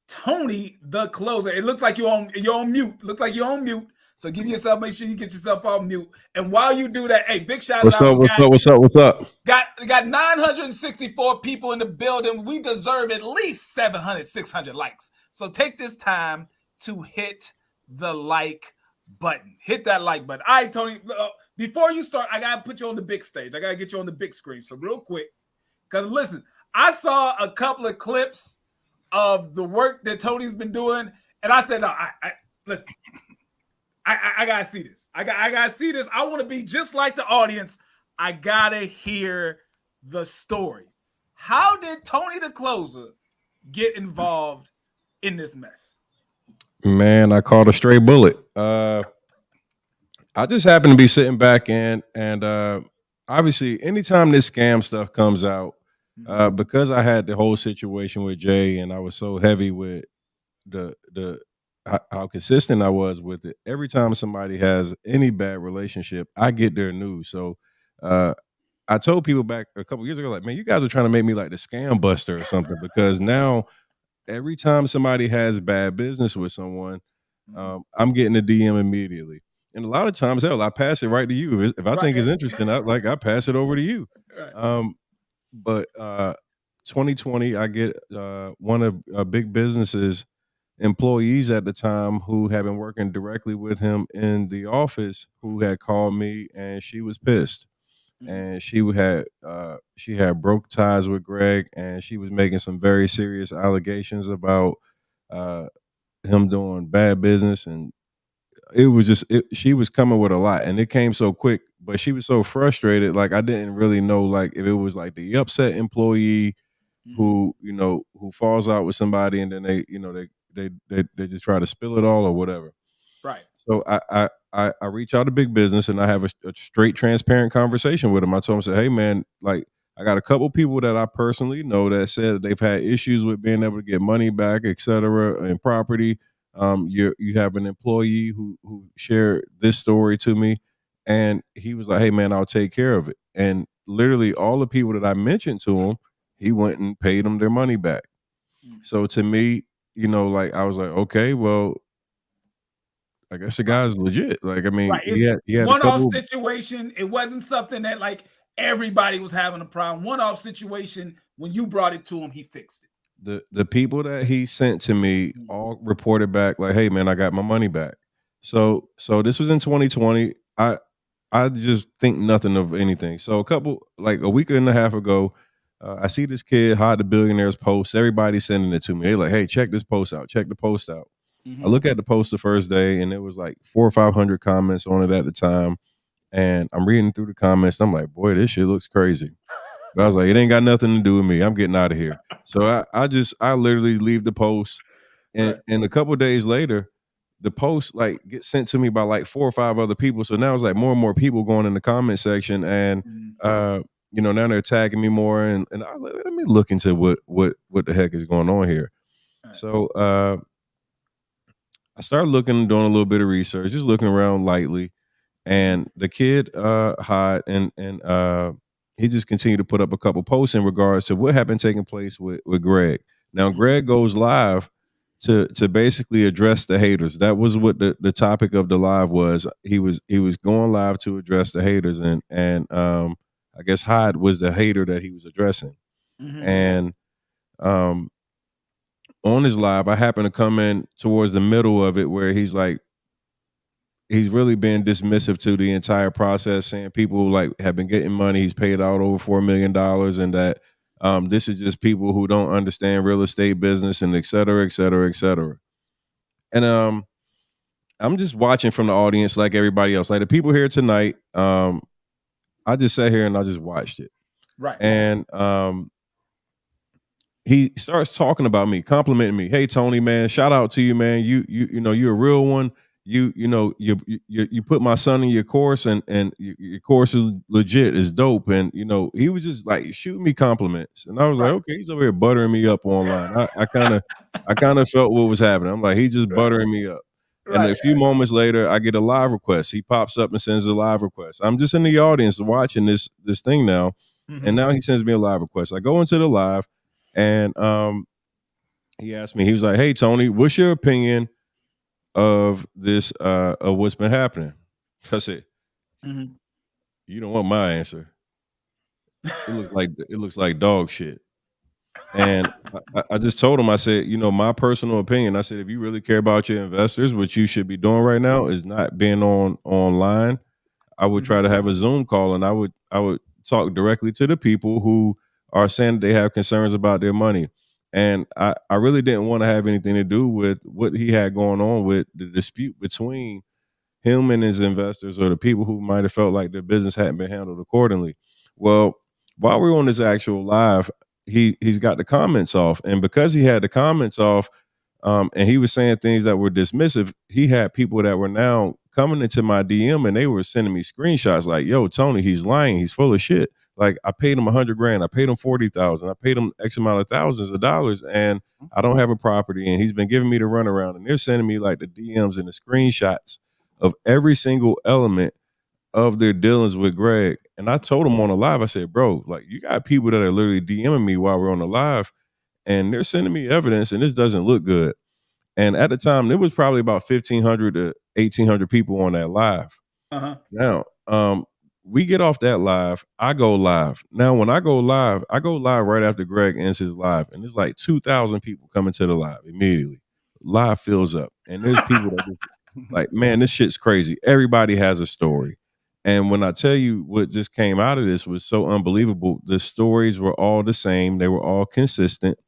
Tony the Closer. It looks like you're on mute. Looks like you're on mute. So give yourself, make sure you get yourself off mute. And while you do that, hey, big shout out. What's up? Got 964 people in the building. We deserve at least 700, 600 likes. So take this time to hit the like button. Hit that like button. All right, Tony, before you start, I got to put you on the big stage. I got to get you on the big screen. So real quick, because listen, I saw a couple of clips of the work that Tony's been doing, and I said, no, listen, I gotta see this. I gotta see this. I want to be just like the audience. I gotta hear the story. How did Tony the Closer get involved in this mess? Man, I caught a stray bullet. I just happened to be sitting back and obviously anytime this scam stuff comes out, because I had the whole situation with Jay and I was so heavy with how consistent I was with it. Every time somebody has any bad relationship, I get their news. So I told people back a couple years ago, like, man, you guys are trying to make me like the scam buster or something, because now every time somebody has bad business with someone, I'm getting a DM immediately. And a lot of times, hell, I pass it right to you. If I think it's interesting, I pass it over to you. But 2020, I get one of big businesses employees at the time who had been working directly with him in the office who had called me, and she was pissed. And she had broke ties with Greg, and she was making some very serious allegations about uh, him doing bad business, and it was just she was coming with a lot, and it came so quick. But she was so frustrated, like I didn't really know, like if it was like the upset employee who who falls out with somebody, and then they just try to spill it all or whatever. Right. So I reach out to Big Business, and I have a straight, transparent conversation with him. I told him, I said, hey man, like I got a couple people that I personally know that said they've had issues with being able to get money back, et cetera, and property. You have an employee who shared this story to me, and he was like, hey man, I'll take care of it. And literally all the people that I mentioned to him, he went and paid them their money back. So to me, like I was like, okay, well, I guess the guy's legit. Like, I mean, Right. he had a One-off couple. situation. It wasn't something that like everybody was having a problem. One-off situation. When you brought it to him, he fixed it. The people that he sent to me all reported back like, hey man, I got my money back. So this was in 2020. I just think nothing of anything. So a week and a half ago, I see this kid Hide the Billionaires post. Everybody's sending it to me. They're like, hey, check this post out. Check the post out. I look at the post the first day, and it was like 400 or 500 comments on it at the time. And I'm reading through the comments. And I'm like, boy, this shit looks crazy. But I was like, it ain't got nothing to do with me. I'm getting out of here. So I literally leave the post. And a couple of days later, the post like gets sent to me by like 4 or 5 other people. So now it's like more and more people going in the comment section, and now they're tagging me more. And I was like, let me look into what the heck is going on here. So I started looking, doing a little bit of research, just looking around lightly, and the kid Hyde and he just continued to put up a couple posts in regards to what had been taking place with Greg. Now Greg goes live to basically address the haters. That was what the topic of the live was. He was going live to address the haters, and I guess Hyde was the hater that he was addressing. And on his live, I happened to come in towards the middle of it where he's really being dismissive to the entire process, saying people like have been getting money. He's paid out over $4 million, and that this is just people who don't understand real estate business, and et cetera, et cetera, et cetera. And I'm just watching from the audience like everybody else. Like the people here tonight, I just sat here and I just watched it. Right. And he starts talking about me, complimenting me. Hey, Tony, man, shout out to you, man. You know, you're a real one. You put my son in your course, and your course is legit, is dope. And he was just like shooting me compliments, and I was like, okay, he's over here buttering me up online. I kind of felt what was happening. I'm like, he's just buttering me up. And a few moments later, I get a live request. He pops up and sends a live request. I'm just in the audience watching this thing now, and now he sends me a live request. I go into the live, and he asked me. He was like, hey, Tony, what's your opinion of this of what's been happening? I said, you don't want my answer. It looks like dog shit. And I just told him, I said, my personal opinion, I said, if you really care about your investors, what you should be doing right now is not being online. I would try to have a Zoom call, and I would talk directly to the people who are saying they have concerns about their money. And I really didn't want to have anything to do with what he had going on with the dispute between him and his investors, or the people who might have felt like their business hadn't been handled accordingly. Well, while we're on this actual live, he's got the comments off. And because he had the comments off, and he was saying things that were dismissive, he had people that were now coming into my DM, and they were sending me screenshots like, yo, Tony, he's lying. He's full of shit. Like, I paid him $100,000. I paid him $40,000. I paid him X amount of thousands of dollars, and I don't have a property. And he's been giving me the runaround, and they're sending me like the DMs and the screenshots of every single element of their dealings with Greg. And I told him on the live, I said, bro, like, you got people that are literally DMing me while we're on the live, and they're sending me evidence, and this doesn't look good. And at the time, there was probably about 1,500 to 1,800 people on that live. Now, we get off that live. I go live. Now, when I go live right after Greg ends his live, and it's like 2,000 people coming to the live immediately. live fills up, and there's people that just, like, man, this shit's crazy. Everybody has a story. And when I tell you what just came out of this was so unbelievable, the stories were all the same. They were all consistent.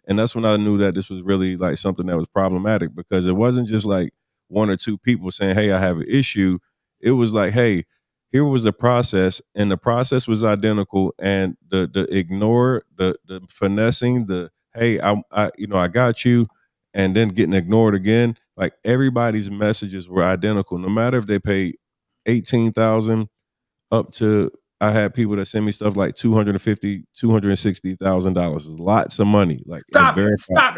And that's when I knew that this was really like something that was problematic, because it wasn't just like one or two people saying, hey, I have an issue. It was like, hey, here was the process, and the process was identical. And the ignore, the finessing, the hey, I got you, and then getting ignored again. Like, everybody's messages were identical, no matter if they paid 18,000 up to, I had people that send me stuff like $250,000, $260,000. Lots of money. Like, stop it.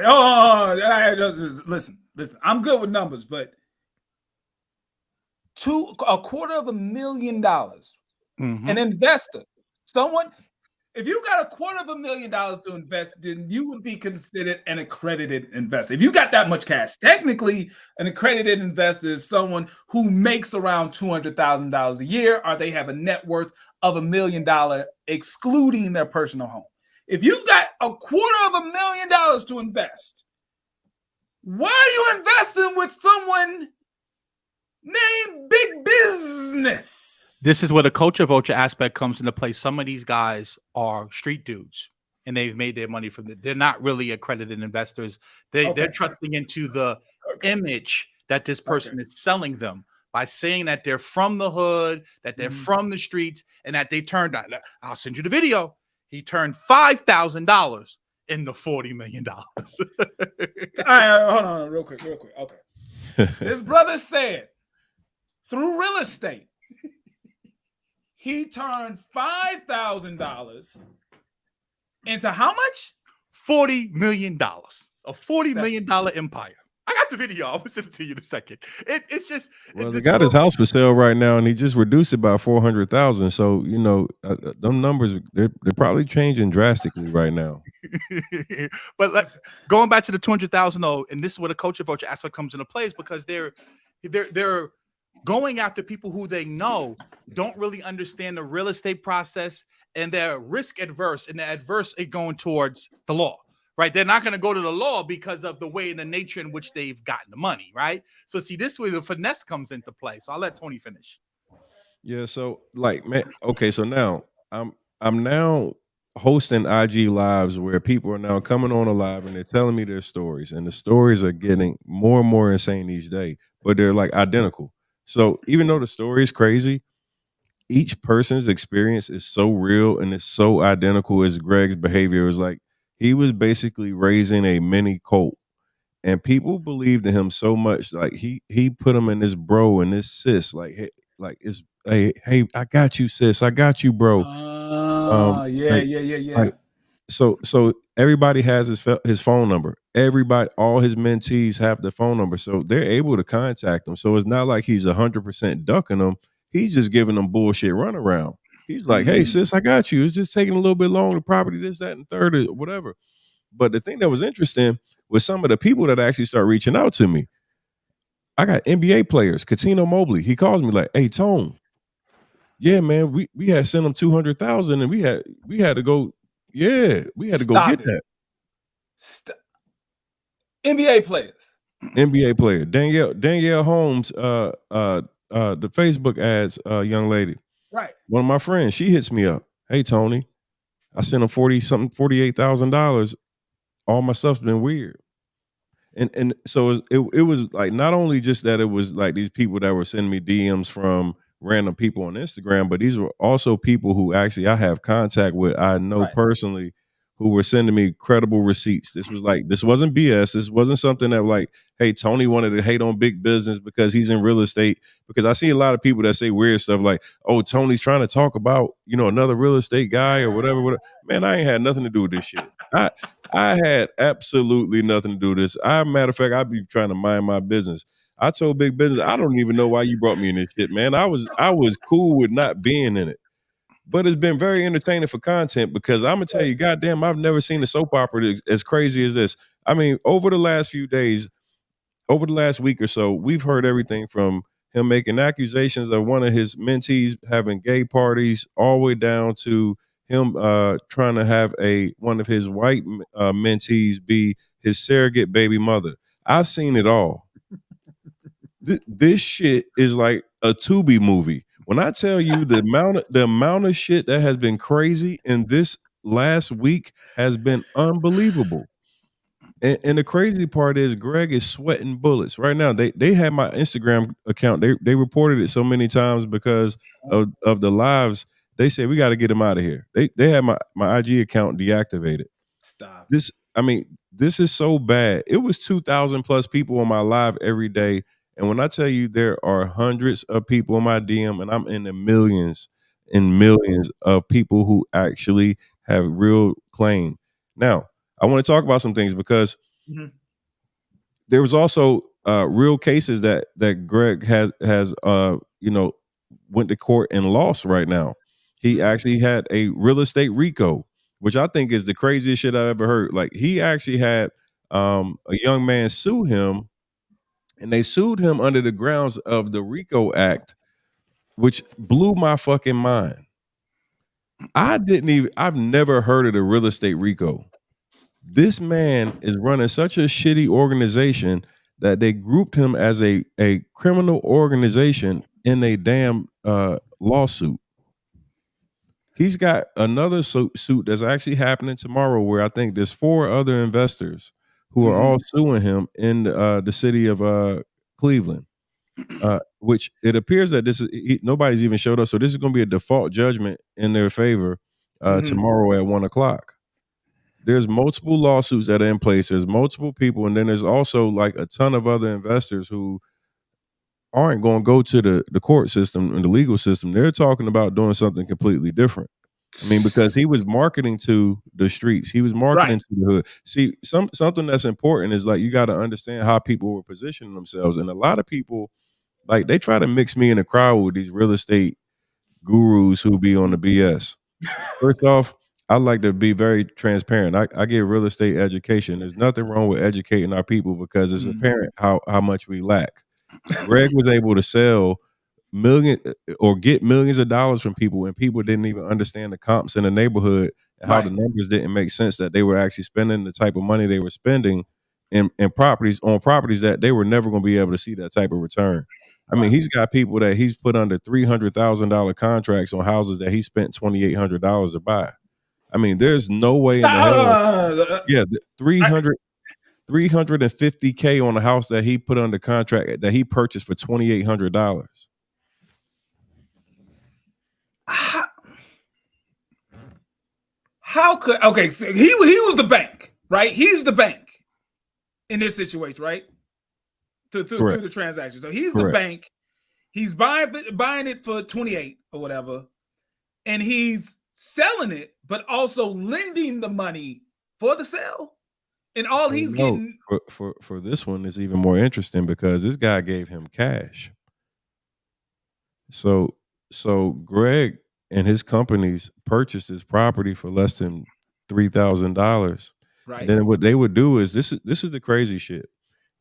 Oh, listen. I'm good with numbers, but $250,000, an investor, someone. If you got $250,000 to invest, then you would be considered an accredited investor. If you got that much cash, technically, an accredited investor is someone who makes around $200,000 a year, or they have a net worth of $1 million, excluding their personal home. If you've got $250,000 to invest, why are you investing with someone named Big Business? This is where the culture vulture aspect comes into play. Some of these guys are street dudes, and they've made their money from it. They're not really accredited investors. They're trusting into the image that this person is selling them by saying that they're from the hood, that they're from the streets, and that they turned. I'll send you the video. He turned $5,000 into $40 million. All right, hold on, real quick. Okay, this brother said through real estate, he turned $5,000 into how much? $40 million. A $40 million empire. I got the video. I'll send it to you in a second. It's just, well, they got his house for sale right now, and he just reduced it by 400,000. So, you know, them numbers, they're probably changing drastically right now. But let's going back to the 200,000 though, and this is where the culture vulture aspect comes into play, is because they're going after people who they know don't really understand the real estate process, and they're risk adverse, and they're adverse at going towards the law, right? They're not going to go to the law because of the way and the nature in which they've gotten the money, right? So see, this way the finesse comes into play. So I'll let Tony finish. Yeah, so like, man, okay, so now I'm now hosting IG lives where people are now coming on a live and they're telling me their stories, and the stories are getting more and more insane each day, but they're like identical. So even though the story is crazy, each person's experience is so real and it's so identical as Greg's behavior. It was like he was basically raising a mini cult, and people believed in him so much. Like he put him in this bro and this sis, like it's hey, I got you, sis, I got you, bro. Yeah. So everybody has his phone number. All his mentees have the phone number, so they're able to contact him. So it's not like he's 100% ducking them. He's just giving them bullshit runaround. He's like, hey, sis, I got you. It's just taking a little bit longer. The property, this, that, and third, or whatever. But the thing that was interesting was some of the people that actually start reaching out to me. I got NBA players, Katino Mobley. He calls me like, hey, Tone. Yeah, man, we had sent him 200,000, and we had to go. Yeah, we had to go get that. NBA players. NBA player. Danielle Holmes, the Facebook ads, young lady. Right. One of my friends, she hits me up. Hey, Tony, I sent him $48,000. All my stuff's been weird. And so it was like, not only just that it was like these people that were sending me DMs from random people on Instagram, but these were also people who actually I have contact with, I know personally, who were sending me credible receipts. This wasn't BS. This wasn't something that like, hey, Tony wanted to hate on big business because he's in real estate. Because I see a lot of people that say weird stuff like, oh, Tony's trying to talk about, you know, another real estate guy or whatever. Man, I ain't had nothing to do with this shit. I had absolutely nothing to do with this. Matter of fact, I'd be trying to mind my business. I told Big Business, I don't even know why you brought me in this shit, man. I was cool with not being in it. But it's been very entertaining for content, because I'm gonna tell you, goddamn, I've never seen a soap opera as crazy as this. I mean, over the last few days, over the last week or so, we've heard everything from him making accusations of one of his mentees having gay parties, all the way down to him trying to have one of his white mentees be his surrogate baby mother. I've seen it all. This shit is like a Tubi movie. When I tell you the amount of shit that has been crazy in this last week has been unbelievable. And the crazy part is Greg is sweating bullets right now. They had my Instagram account. They reported it so many times because of the lives. They said we got to get him out of here. They had my IG account deactivated. Stop. This is so bad. It was 2,000 plus people on my live every day. And when I tell you there are hundreds of people in my DM, and I'm in the millions and millions of people who actually have real claim. Now, I want to talk about some things because there was also real cases that Greg has went to court and lost right now. He actually had a real estate RICO, which I think is the craziest shit I've ever heard. Like he actually had a young man sue him, and they sued him under the grounds of the RICO Act, which blew my fucking mind. I've never heard of the real estate RICO. This man is running such a shitty organization that they grouped him as a criminal organization in a damn lawsuit. He's got another suit that's actually happening tomorrow where I think there's 4 other investors who are all suing him in the city of Cleveland, which it appears that nobody's even showed up. So this is going to be a default judgment in their favor tomorrow at 1:00. There's multiple lawsuits that are in place. There's multiple people. And then there's also like a ton of other investors who aren't going to go to the court system and the legal system. They're talking about doing something completely different. I mean, because he was marketing to the streets. He was marketing to the hood. See, something that's important is like, you got to understand how people were positioning themselves. And a lot of people, like, they try to mix me in a crowd with these real estate gurus who be on the BS. First off, I like to be very transparent. I get real estate education. There's nothing wrong with educating our people because it's apparent how much we lack. Greg was able to sell get millions of dollars from people, and people didn't even understand the comps in the neighborhood and how the numbers didn't make sense, that they were actually spending the type of money they were spending in properties that they were never going to be able to see that type of return. I mean, he's got people that he's put under $300,000 contracts on houses that he spent $2,800 to buy. I mean, there's no way in the hell. Yeah, 350K on a house that he put under contract that he purchased for $2,800. How could so he was the bank, right? He's the bank in this situation, right? Through the transaction. So he's the bank. He's buying it for 28 or whatever, and he's selling it, but also lending the money for the sale. And all he's getting for this one is even more interesting because this guy gave him cash. So Greg and his companies purchased his property for less than $3,000. Right. And then what they would do is this is the crazy shit.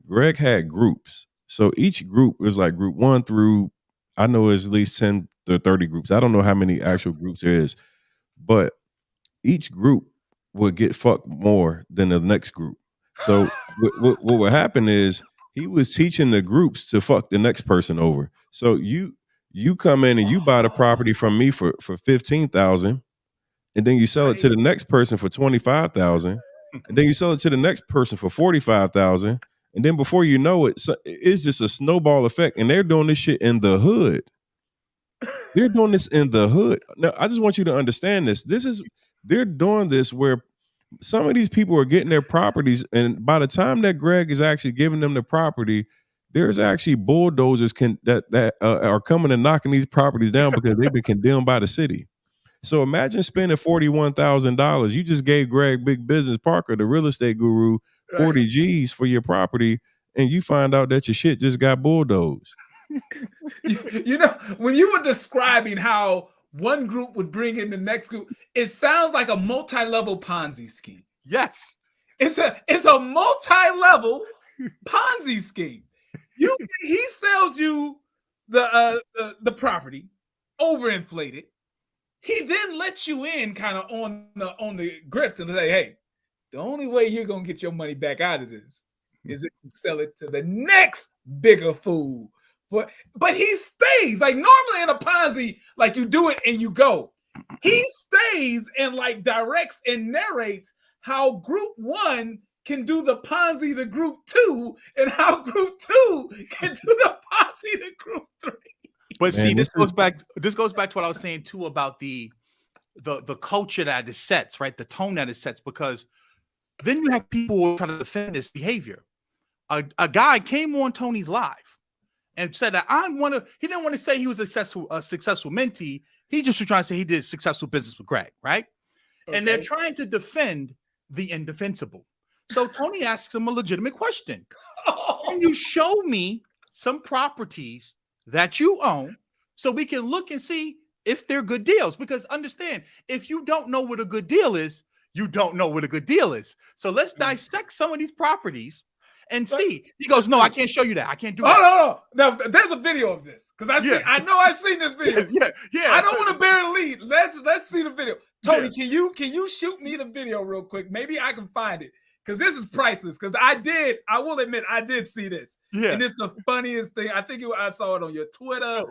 Greg had groups. So each group was like group 1 through, I know it's at least 10 to 30 groups. I don't know how many actual groups there is, but each group would get fucked more than the next group. So what would happen is he was teaching the groups to fuck the next person over. So you come in and you buy the property from me for $15,000, and then you sell it to the next person for $25,000, and then you sell it to the next person for $45,000, and then before you know it, it's just a snowball effect. And they're doing this shit in the hood. They're doing this in the hood. Now, I just want you to understand this. They're doing this where some of these people are getting their properties, and by the time that Greg is actually giving them the property, there's actually bulldozers that are coming and knocking these properties down because they've been condemned by the city. So imagine spending $41,000. You just gave Greg Big Business Parker, the real estate guru, 40 G's for your property, and you find out that your shit just got bulldozed. You know, when you were describing how one group would bring in the next group, it sounds like a multi-level Ponzi scheme. Yes. It's a multi-level Ponzi scheme. He sells you the property, overinflated. He then lets you in kind of on the grift and say, hey, the only way you're gonna get your money back out of this is if you sell it to the next bigger fool. But he stays. Like normally in a Ponzi, like you do it and you go. He stays and like directs and narrates how group 1 can do the Ponzi to group 2 and how group 2 can do the Ponzi to group 3. But see, this goes back to what I was saying too about the culture that it sets, right? The tone that it sets, because then you have people who try to defend this behavior. A guy came on Tony's live and said that he didn't want to say he was a successful mentee. He just was trying to say he did successful business with Greg, right? Okay. And they're trying to defend the indefensible. So Tony asks him a legitimate question. Can you show me some properties that you own so we can look and see if they're good deals? Because understand, if you don't know what a good deal is, you don't know what a good deal is. So let's dissect some of these properties and see. He goes, no, I can't show you that. I can't do that. No, there's a video of this. Because I know I've seen this video. Yeah. I don't want to bear the lead. Let's see the video. Tony, can you shoot me the video real quick? Maybe I can find it. Because this is priceless. Because I will admit, I did see this. Yeah. And it's the funniest thing. I think I saw it on your Twitter.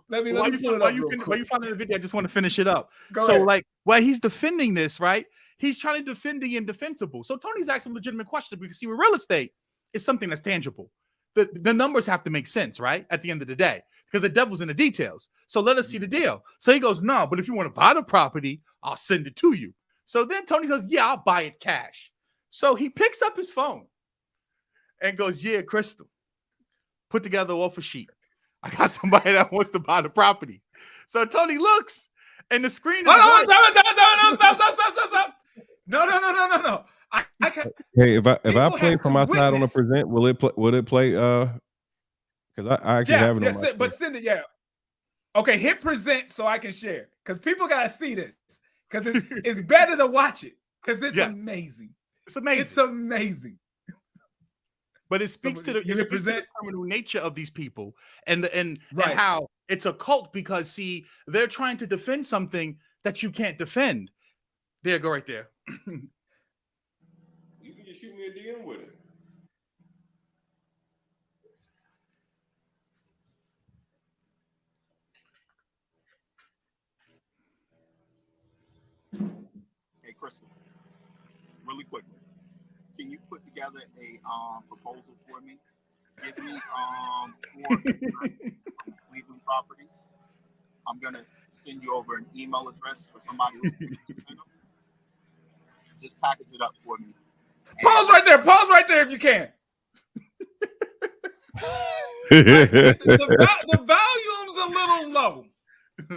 Let me pull it up. While you find the video, I just want to finish it up. Go ahead. Like, while he's defending this, right? He's trying to defend the indefensible. So Tony's asking a legitimate question, because see, with real estate, it's something that's tangible. The numbers have to make sense, right? At the end of the day, because the devil's in the details. So let us see the deal. So he goes, no, but if you want to buy the property, I'll send it to you. So then Tony says, yeah, I'll buy it cash. So he picks up his phone and goes, yeah, Crystal, put together an offer sheet. I got somebody that wants to buy the property. So Tony looks, and the screen is stop. No. I can. Hey, if I play from my side on the present, will it play? Because I actually have it on my but send it, yeah. Okay, hit present so I can share, because people gotta see this, because it's better to watch it, because it's amazing. It's amazing. It's amazing. But it speaks to the criminal nature of these people and how it's a cult, because see, they're trying to defend something that you can't defend. There, go right there. You can just shoot me a DM with it. Hey, Crystal, really quickly, can you put together a proposal for me? Give me 4 Cleveland properties. I'm gonna send you over an email address for somebody who can send them. Just package it up for me. Pause right there if you can. the volume's a little low.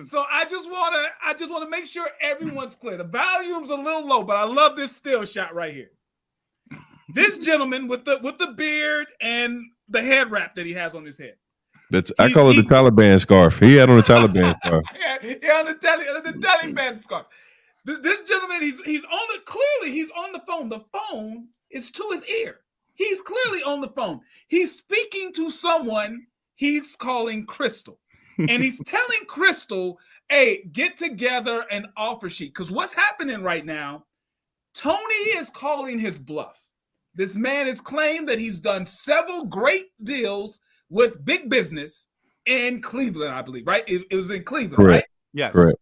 So I just want to make sure everyone's clear. The volume's a little low, but I love this still shot right here. This gentleman with the beard and the head wrap that he has on his head. I call it the Taliban scarf. He had on the Taliban scarf. Yeah, on the Taliban scarf. This gentleman, he's on the phone. The phone is to his ear. He's clearly on the phone. He's speaking to someone he's calling Crystal. And he's telling Crystal, hey, get together an offer sheet. Because what's happening right now, Tony is calling his bluff. This man has claimed that he's done several great deals with big business in Cleveland, I believe, right? It was in Cleveland, correct. Right? Yeah, correct.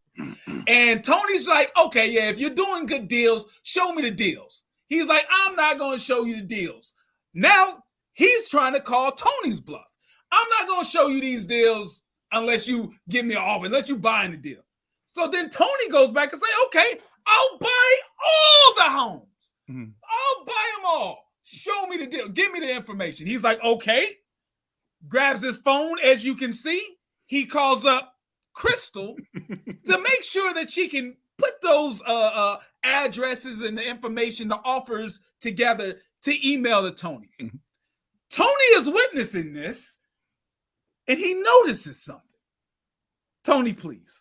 And Tony's like, okay, yeah, if you're doing good deals, show me the deals. He's like, I'm not going to show you the deals. Now he's trying to call Tony's bluff. I'm not going to show you these deals unless you give me an offer, unless you buying the deal. So then Tony goes back and say, okay, I'll buy all the homes. Mm-hmm. I'll buy them all. Show me the deal. Give me the information. He's like, okay. Grabs his phone. As you can see, he calls up Crystal to make sure that she can put those addresses and the information, the offers together to email to Tony. Mm-hmm. Tony is witnessing this, and he notices something. Tony, please.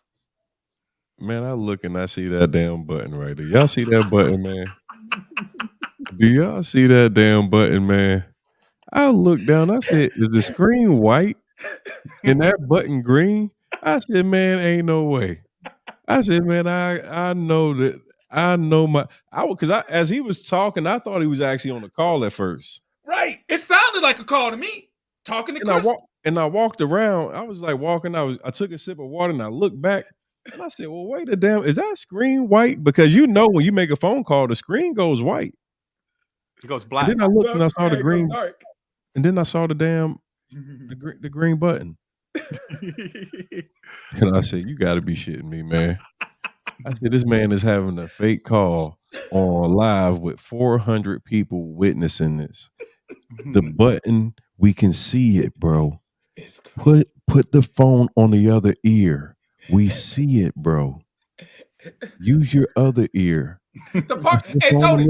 Man, I look and I see that damn button right there. Y'all see that button, man? Do y'all see that damn button, man? I looked down. I said, is the screen white and that button green? I said, man, ain't no way. I said, man, I know that. I know because as he was talking, I thought he was actually on the call at first. Right. It sounded like a call to me. Talking to Crystal. I walked around. I was like walking. I took a sip of water and I looked back and I said, "Well, wait a damn, is that screen white?" Because you know when you make a phone call, the screen goes white. It goes black. And then I looked and I saw the It goes green, dark. and then I saw the damn the green button. And I said, "You got to be shitting me, man." I said, "This man is having a fake call on live with 400 people witnessing this. The button, we can see it, bro. Put the phone on the other ear. We see it, bro. Use your other ear. The part, hey Tony,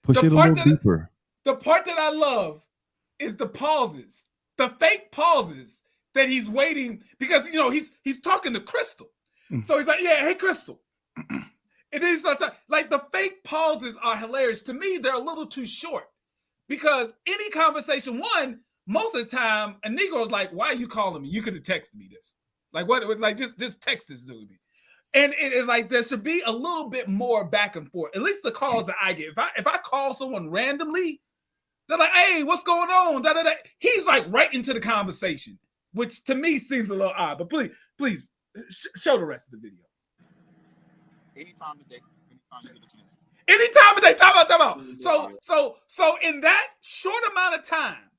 Push it a little deeper." The part that I love is the pauses, the fake pauses that he's waiting because he's talking to Crystal. So he's like, "Yeah, hey Crystal." It is like the fake pauses are hilarious. To me, they're a little too short because any conversation, most of the time, a Negro is like, "Why are you calling me? You could have texted me this." Like what? It was like just text this dude me. And it is like there should be a little bit more back and forth. At least the calls that I get. If I call someone randomly, they're like, "Hey, what's going on?" Da, da, da. He's like right into the conversation, which to me seems a little odd. But please show the rest of the video. Anytime of day, anytime you get a chance. Anytime of day, time out. So in that short amount of time,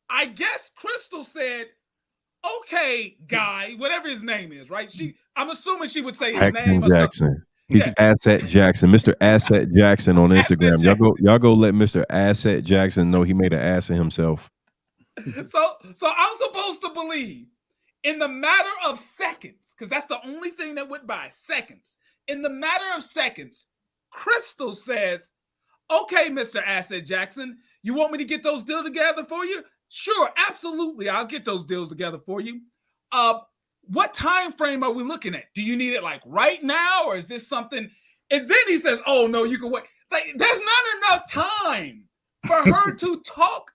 I guess Crystal said, "Okay, guy," whatever his name is, right? I'm assuming she would say his name. Jackson. He's Asset Jackson, Mr. Asset Jackson on Instagram. Y'all go let Mr. Asset Jackson know he made an ass of himself. So I'm supposed to believe in the matter of seconds, because that's the only thing that went by, seconds. In the matter of seconds, Crystal says, "Okay, Mr. Asset Jackson, you want me to get those deals together for you? Sure, absolutely. I'll get those deals together for you. What time frame are we looking at? Do you need it like right now, or is this something?" And then he says, "Oh no, you can wait." Like there's not enough time for her to talk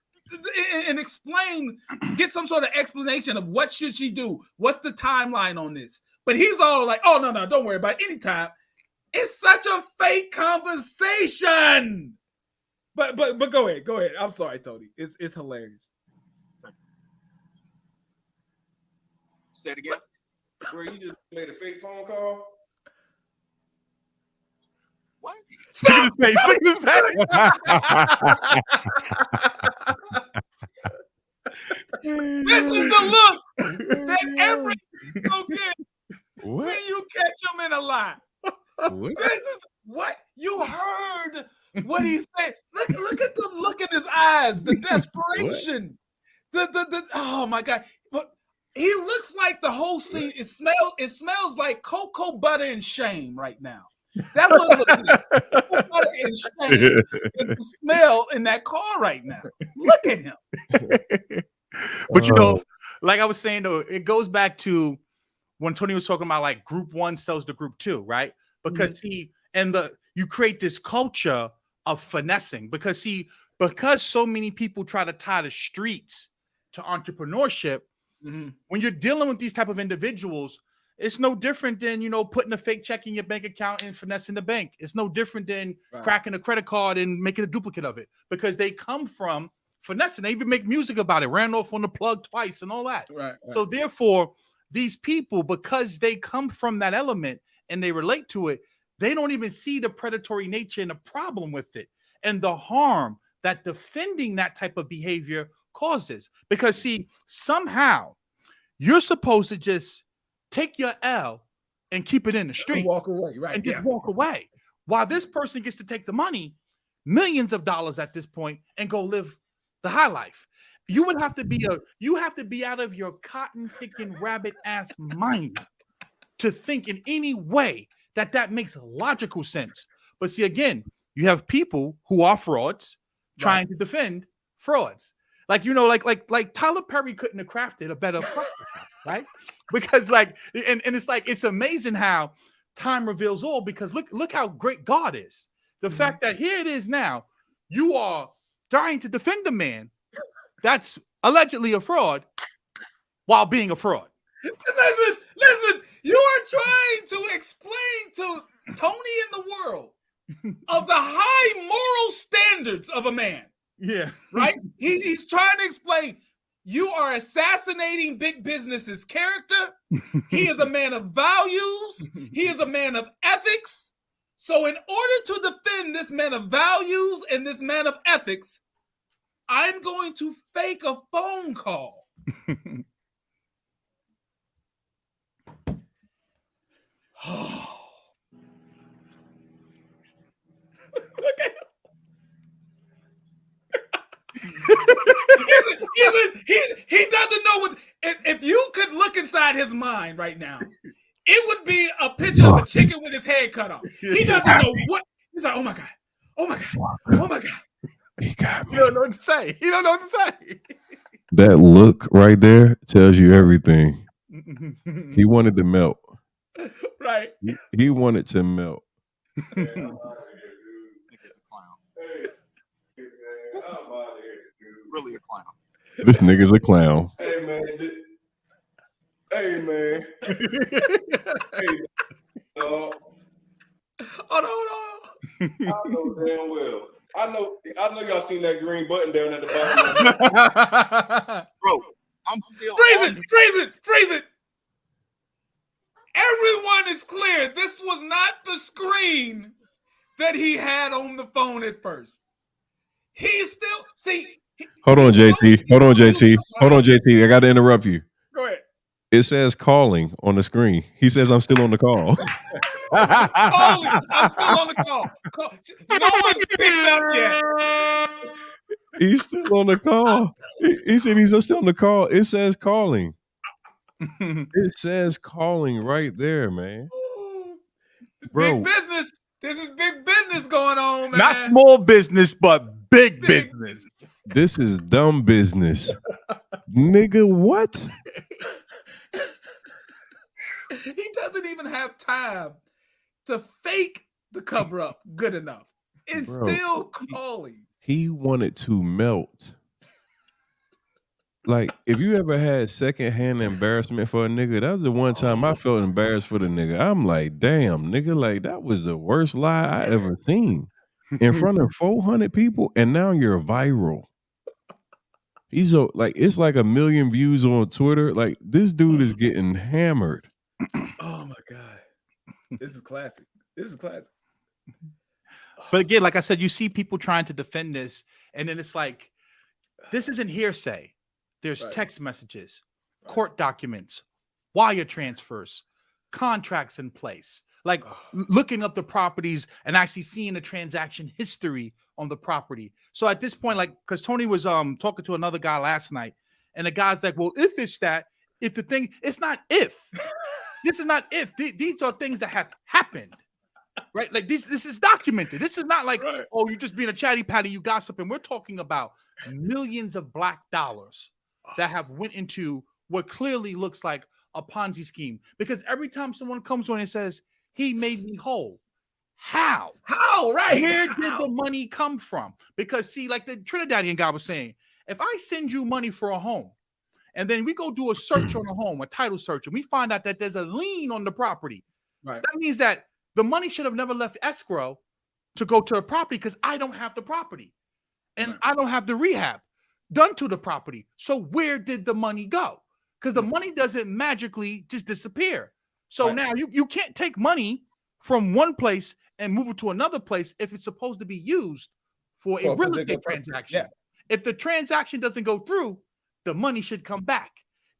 and explain, get some sort of explanation of what should she do, what's the timeline on this. But he's all like, "Oh no, don't worry about it. Anytime." It's such a fake conversation. But go ahead. I'm sorry, Tony. It's hilarious. Say it again. Bro, you just made a fake phone call? What? Look at his face. Look at his face. This is the look that every single kid when you catch them in a lie. What? This is what you heard. What he said. Look at the look in his eyes, the desperation. The oh my God. But he looks like the whole scene. It smells like cocoa butter and shame right now. That's what it looks like. Cocoa butter and shame is the smell in that car right now. Look at him. But like I was saying though, it goes back to when Tony was talking about like group one sells to group two, right? Because you create this culture of finessing because so many people try to tie the streets to entrepreneurship. When you're dealing with these type of individuals, it's no different than putting a fake check in your bank account and finessing the bank. It's no different than cracking a credit card and making a duplicate of it because they come from finessing. They even make music about it. Ran off on the plug twice and all that. Right. So therefore, these people, because they come from that element and they relate to it, they don't even see the predatory nature and the problem with it and the harm that defending that type of behavior causes. Because see, somehow you're supposed to just take your L and keep it in the street. And walk away, right? And just walk away. While this person gets to take the money, millions of dollars at this point, and go live the high life. You would have to be out of your cotton picking rabbit ass mind to think in any way that makes logical sense. But see, again, you have people who are frauds trying to defend frauds. Like, like Tyler Perry couldn't have crafted a better product, right? Because and it's like, it's amazing how time reveals all, because look how great God is. The fact that here it is now, you are trying to defend a man that's allegedly a fraud while being a fraud. Listen, you are trying to explain to Tony in the world of the high moral standards of a man. Yeah. Right? He's trying to explain you are assassinating big business's character. He is a man of values. He is a man of ethics. So in order to defend this man of values and this man of ethics, I'm going to fake a phone call. Okay. He doesn't know what. If you could look inside his mind right now, it would be a picture of a chicken with his head cut off. He doesn't know what. He's like, oh my god, oh my god, oh my god. He got me. You don't know what to say. He don't know what to say. That look right there tells you everything. He wanted to melt. Right. He wanted to melt. Really a clown. This nigga's a clown. Hey man. Hey man. Hey dog. Hold on. I know damn well. I know y'all seen that green button down at the bottom. Bro, I'm still Freeze it. Everyone is clear. This was not the screen that he had on the phone at first. He's still Hold on, JT. Hold on, JT. I got to interrupt you. Go ahead. It says calling on the screen. He says I'm still on the call. I'm still on the call. No one's picked up yet. He's still on the call. He said he's still on the call. It says calling. It says calling right there, man. Bro. Big business. This is big business going on, man. Not small business, but big business. This is dumb business. Nigga, what? He doesn't even have time to fake the cover up good enough. It's still calling. He wanted to melt. Like, if you ever had secondhand embarrassment for a nigga, that was the one time I felt embarrassed for the nigga. I'm like, damn, nigga, like that was the worst lie I ever seen. In front of 400 people, and now you're viral. He's like, it's like 1 million views on Twitter. Like, this dude is getting hammered. Oh my god, this is classic. But again, like I said, you see people trying to defend this, and then it's like, this isn't hearsay. There's text messages, court documents, wire transfers, contracts in place. Like looking up the properties and actually seeing the transaction history on the property. So at this point, like, because Tony was talking to another guy last night, and the guy's like, well, if it's that, if the thing, it's not if. This is not if. These are things that have happened. Right? Like this is documented. This is not like, oh, you're just being a chatty patty, you gossiping. We're talking about millions of black dollars that have went into what clearly looks like a Ponzi scheme. Because every time someone comes on and says, he made me whole. How? Right? Where did the money come from? Because see, like the Trinidadian guy was saying, if I send you money for a home, and then we go do a search on a home, a title search, and we find out that there's a lien on the property, right? That means that the money should have never left escrow to go to a property because I don't have the property, and I don't have the rehab done to the property. So where did the money go? Because the money doesn't magically just disappear. So now you can't take money from one place and move it to another place if it's supposed to be used for a real estate transaction. If the transaction doesn't go through, the money should come back.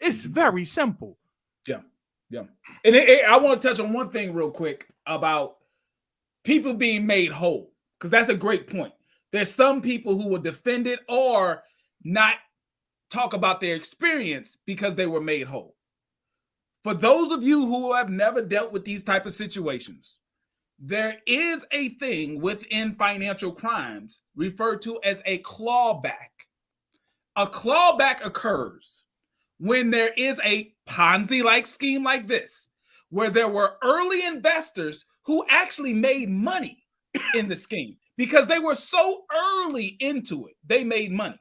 It's very simple. Yeah. And I want to touch on one thing real quick about people being made whole, because that's a great point. There's some people who will defend it or not talk about their experience because they were made whole. For those of you who have never dealt with these type of situations, there is a thing within financial crimes referred to as a clawback. A clawback occurs when there is a Ponzi-like scheme like this, where there were early investors who actually made money in the scheme because they were so early into it, they made money.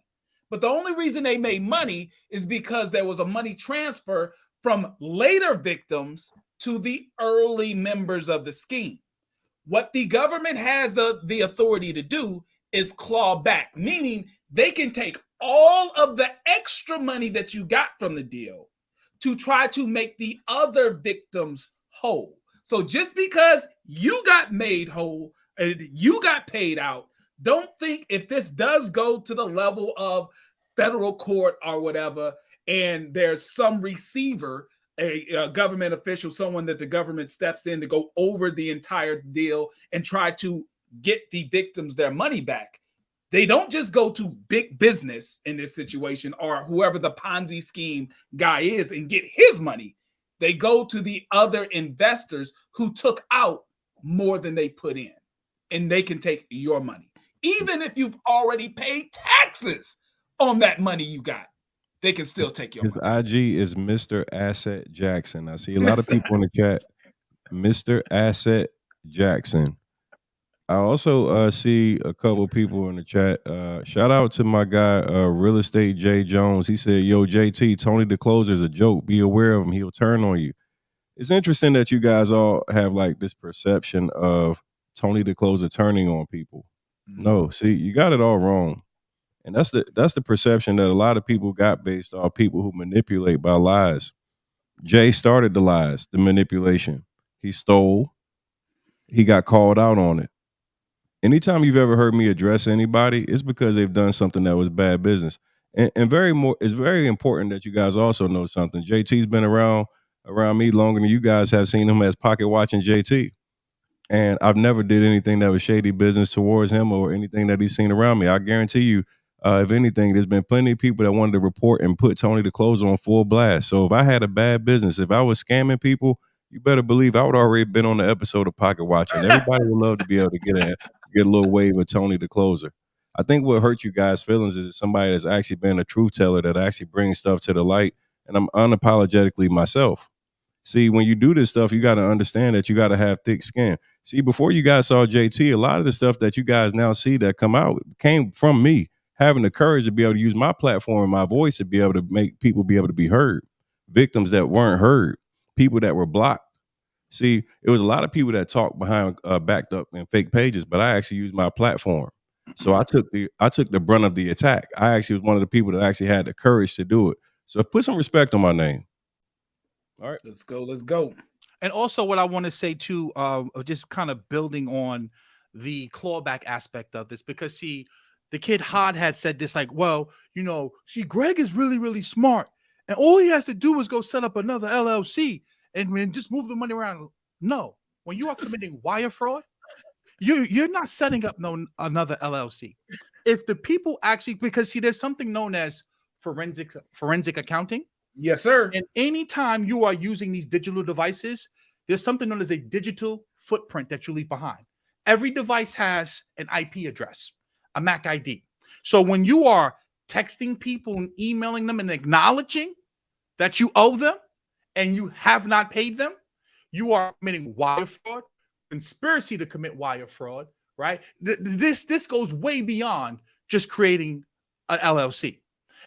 But the only reason they made money is because there was a money transfer from later victims to the early members of the scheme. What the government has the authority to do is claw back, meaning they can take all of the extra money that you got from the deal to try to make the other victims whole. So just because you got made whole and you got paid out, don't think if this does go to the level of federal court or whatever, and there's some receiver, a government official, someone that the government steps in to go over the entire deal and try to get the victims their money back. They don't just go to big business in this situation or whoever the Ponzi scheme guy is and get his money. They go to the other investors who took out more than they put in, and they can take your money. Even if you've already paid taxes on that money you got, they can still take your money. His IG is Mr. Asset Jackson. I see a lot of people in the chat. Mr. Asset Jackson. I also see a couple people in the chat. Shout out to my guy, Real Estate J Jones. He said, yo, JT, Tony the Closer is a joke. Be aware of him. He'll turn on you. It's interesting that you guys all have like this perception of Tony the Closer turning on people. No, see, you got it all wrong. And that's the perception that a lot of people got based off people who manipulate by lies. Jay started the lies, the manipulation. He stole. He got called out on it. Anytime you've ever heard me address anybody, it's because they've done something that was bad business. And it's very important that you guys also know something. JT's been around me longer than you guys have seen him as pocket watching JT. And I've never did anything that was shady business towards him or anything that he's seen around me. I guarantee you, if anything, there's been plenty of people that wanted to report and put Tony the Closer on full blast. So if I had a bad business, if I was scamming people, you better believe I would already been on the episode of Pocket Watching. Everybody would love to be able to get a little wave of Tony the Closer. I think what hurt you guys' feelings is somebody that's actually been a truth teller that actually brings stuff to the light, and I'm unapologetically myself. See, when you do this stuff, you got to understand that you got to have thick skin. See, before you guys saw JT, a lot of the stuff that you guys now see that come out came from me having the courage to be able to use my platform and my voice to be able to make people be able to be heard, victims that weren't heard, people that were blocked. See, it was a lot of people that talked behind backed up and fake pages, but I actually used my platform. So I took the brunt of the attack. I actually was one of the people that actually had the courage to do it. So put some respect on my name. All right. Let's go. And also what I want to say too, just kind of building on the clawback aspect of this, because see, the kid Hod had said this like, well, you know, see, Greg is really, really smart. And all he has to do is go set up another LLC and just move the money around. No, when you are committing wire fraud, you're not setting up another LLC. If the people actually, because see, there's something known as forensic accounting. Yes, sir. And anytime you are using these digital devices, there's something known as a digital footprint that you leave behind. Every device has an IP address, a MAC ID. So when you are texting people and emailing them and acknowledging that you owe them and you have not paid them, you are committing wire fraud, conspiracy to commit wire fraud, right? This goes way beyond just creating an LLC.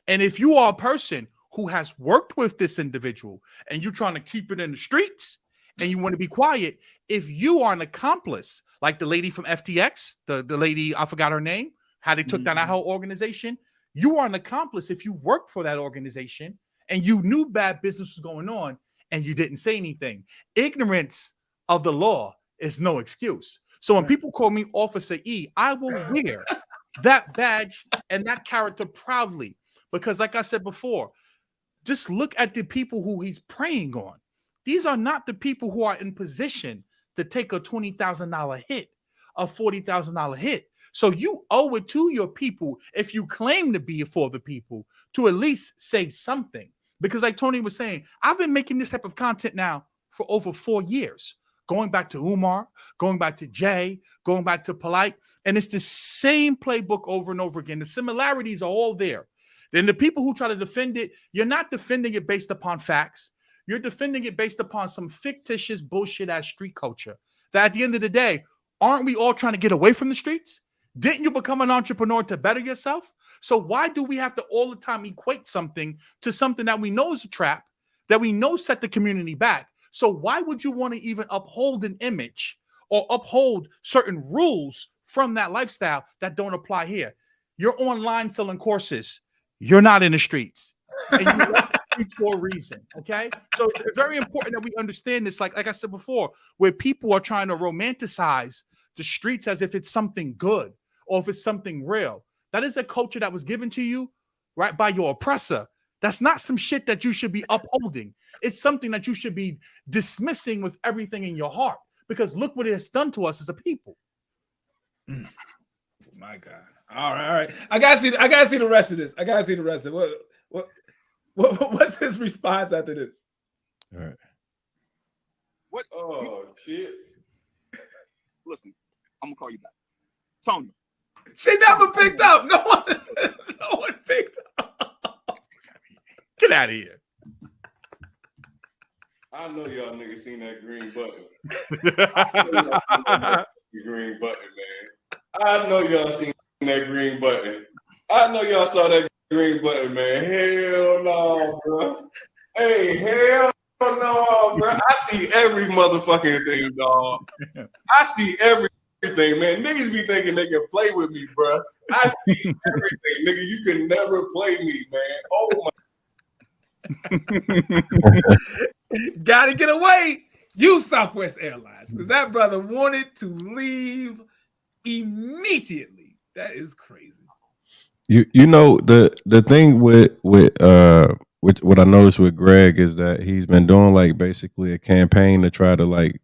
And if you are a person who has worked with this individual and you're trying to keep it in the streets and you want to be quiet, if you are an accomplice, like the lady from FTX, the lady, I forgot her name, how they took down that whole organization, you are an accomplice if you worked for that organization and you knew bad business was going on and you didn't say anything. Ignorance of the law is no excuse. So when people call me Officer E, I will wear that badge and that character proudly, because like I said before, just look at the people who he's preying on. These are not the people who are in position to take a $20,000 hit, a $40,000 hit. So you owe it to your people, if you claim to be for the people, to at least say something. Because like Tony was saying, I've been making this type of content now for over 4 years, going back to Umar, going back to Jay, going back to Polite. And it's the same playbook over and over again. The similarities are all there. Then the people who try to defend it, you're not defending it based upon facts. You're defending it based upon some fictitious bullshit ass street culture. That at the end of the day, aren't we all trying to get away from the streets? Didn't you become an entrepreneur to better yourself? So why do we have to all the time equate something to something that we know is a trap, that we know set the community back? So why would you want to even uphold an image or uphold certain rules from that lifestyle that don't apply here? You're online selling courses. You're not in the streets. And you left the streets for a reason. Okay. So it's very important that we understand this. Like I said before, where people are trying to romanticize the streets as if it's something good or if it's something real. That is a culture that was given to you, right, by your oppressor. That's not some shit that you should be upholding. It's something that you should be dismissing with everything in your heart. Because look what it has done to us as a people. My God. All right. I gotta see the rest of this. I gotta see the rest of it. What's his response after this? All right. What? Oh shit! Listen, I'm gonna call you back, Tony. She never picked up. No one picked up. Get out of here. I know y'all niggas seen that green button. Green button, man. I know y'all seen that green button. I know y'all saw that green button, man. Hell no, bro. Hey, hell no, bro. I see every motherfucking thing, dog. I see everything, man. Niggas be thinking they can play with me, bro. I see everything, nigga. You can never play me, man. Oh my. Gotta get away. Use Southwest Airlines because that brother wanted to leave immediately. That is crazy. You know the thing with what I noticed with Greg is that he's been doing like basically a campaign to try to like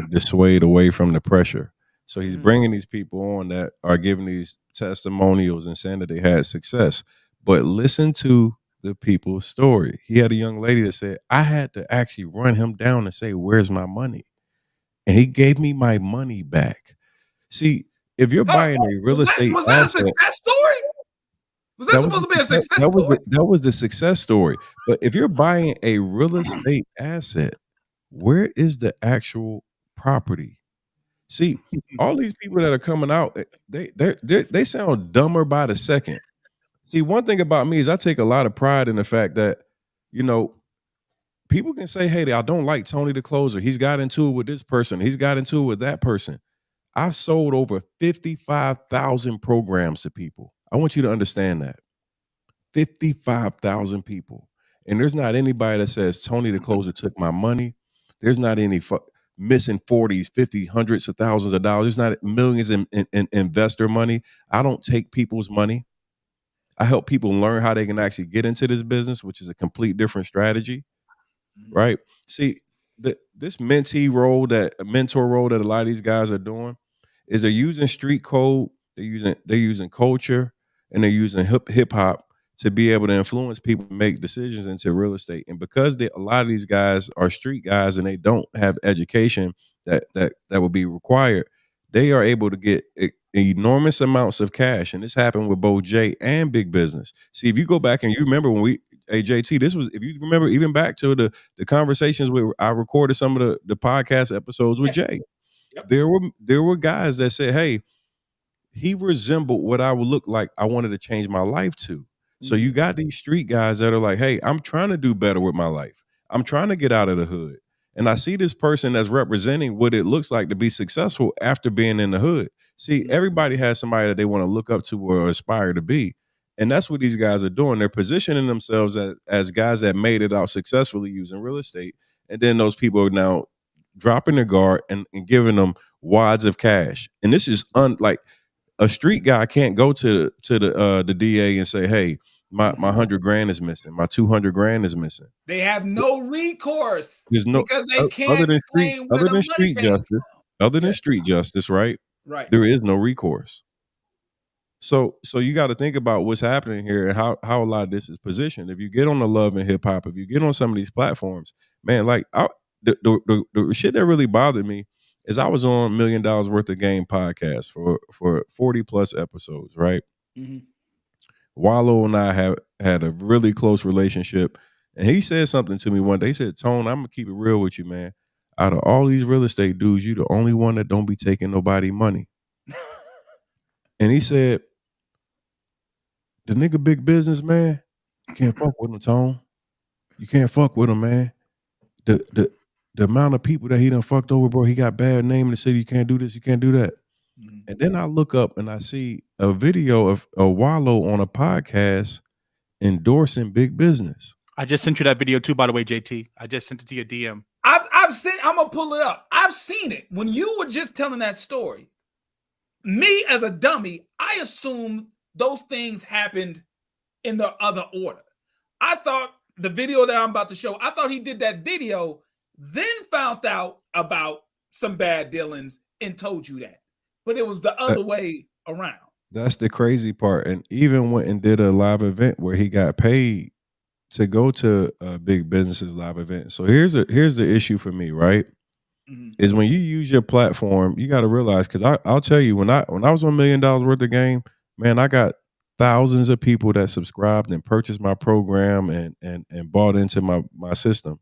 dissuade away from the pressure. So he's bringing these people on that are giving these testimonials and saying that they had success. But listen to the people's story. He had a young lady that said, I had to actually run him down and say, where's my money? And he gave me my money back. See, if you're buying a real estate was that asset, a success story? Was that supposed to be a success story? That was the success story. But if you're buying a real estate asset, where is the actual property? See, all these people that are coming out, they sound dumber by the second. See, one thing about me is I take a lot of pride in the fact that, people can say, hey, I don't like Tony the Closer. He's got into it with this person. He's got into it with that person. I've sold over 55,000 programs to people. I want you to understand that. 55,000 people. And there's not anybody that says Tony the Closer took my money. There's not any missing 40s, 50s, hundreds of thousands of dollars. There's not millions in investor money. I don't take people's money. I help people learn how they can actually get into this business, which is a complete different strategy, right? See, this mentee role, a mentor role that a lot of these guys are doing is they're using street code, they're using culture, and they're using hip hop to be able to influence people to make decisions into real estate. And because a lot of these guys are street guys and they don't have education that would be required, they are able to get enormous amounts of cash. And this happened with both Jay and Big Business. See, if you go back and you remember when JT, this was, if you remember even back to the conversations where I recorded some of the podcast episodes with Jay, there were guys that said, hey, he resembled what I would look like I wanted to change my life to. So you got these street guys that are like, hey, I'm trying to do better with my life. I'm trying to get out of the hood. And I see this person that's representing what it looks like to be successful after being in the hood. See, everybody has somebody that they want to look up to or aspire to be. And that's what these guys are doing. They're positioning themselves as guys that made it out successfully using real estate. And then those people are now dropping their guard and giving them wads of cash. And this is like a street guy can't go to the DA and say, hey, my 100 grand is missing. My 200 grand is missing. They have no recourse. There's no, because they can't other than street justice, right? Right. There is no recourse. So you got to think about what's happening here and how a lot of this is positioned. If you get on the Love and Hip Hop, if you get on some of these platforms, man, like the shit that really bothered me is I was on $1 Million Worth of Game podcast for 40 plus episodes, right? Mm-hmm. Wallow and I have had a really close relationship, and he said something to me one day. He said, Tone, I'm gonna keep it real with you, man. Out of all these real estate dudes, you the only one that don't be taking nobody money. And he said, the nigga Big Business, man, you can't fuck with him, Tone. You can't fuck with him, man. The amount of people that he done fucked over, bro, he got bad name in the city. You can't do this, you can't do that. And then I look up and I see a video of a Wallow on a podcast endorsing big business. I just sent you that video too, by the way, JT. I just sent it to your DM. I've seen. I'm gonna pull it up. I've seen it. When you were just telling that story, me as a dummy, I assumed those things happened in the other order. I thought the video that I'm about to show, I thought he did that video, then found out about some bad dealings and told you that. But it was the other way around. That's the crazy part. And even went and did a live event where he got paid to go to big businesses live event. So here's the issue for me, right? Is when you use your platform, you got to realize, because I'll tell you, when I was on $1 million worth of game, man, I got thousands of people that subscribed and purchased my program and bought into my system.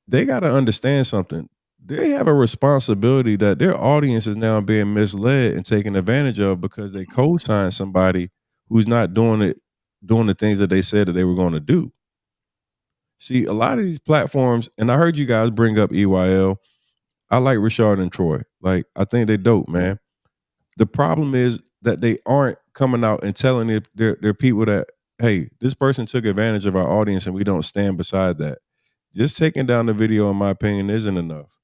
They got to understand something. They have a responsibility that their audience is now being misled and taken advantage of because they co-signed somebody who's not doing the things that they said that they were going to do. See, a lot of these platforms, and I heard you guys bring up EYL. I like Richard and Troy. Like, I think they dope, man. The problem is that they aren't coming out and telling their people that, hey, this person took advantage of our audience and we don't stand beside that. Just taking down the video, in my opinion, isn't enough.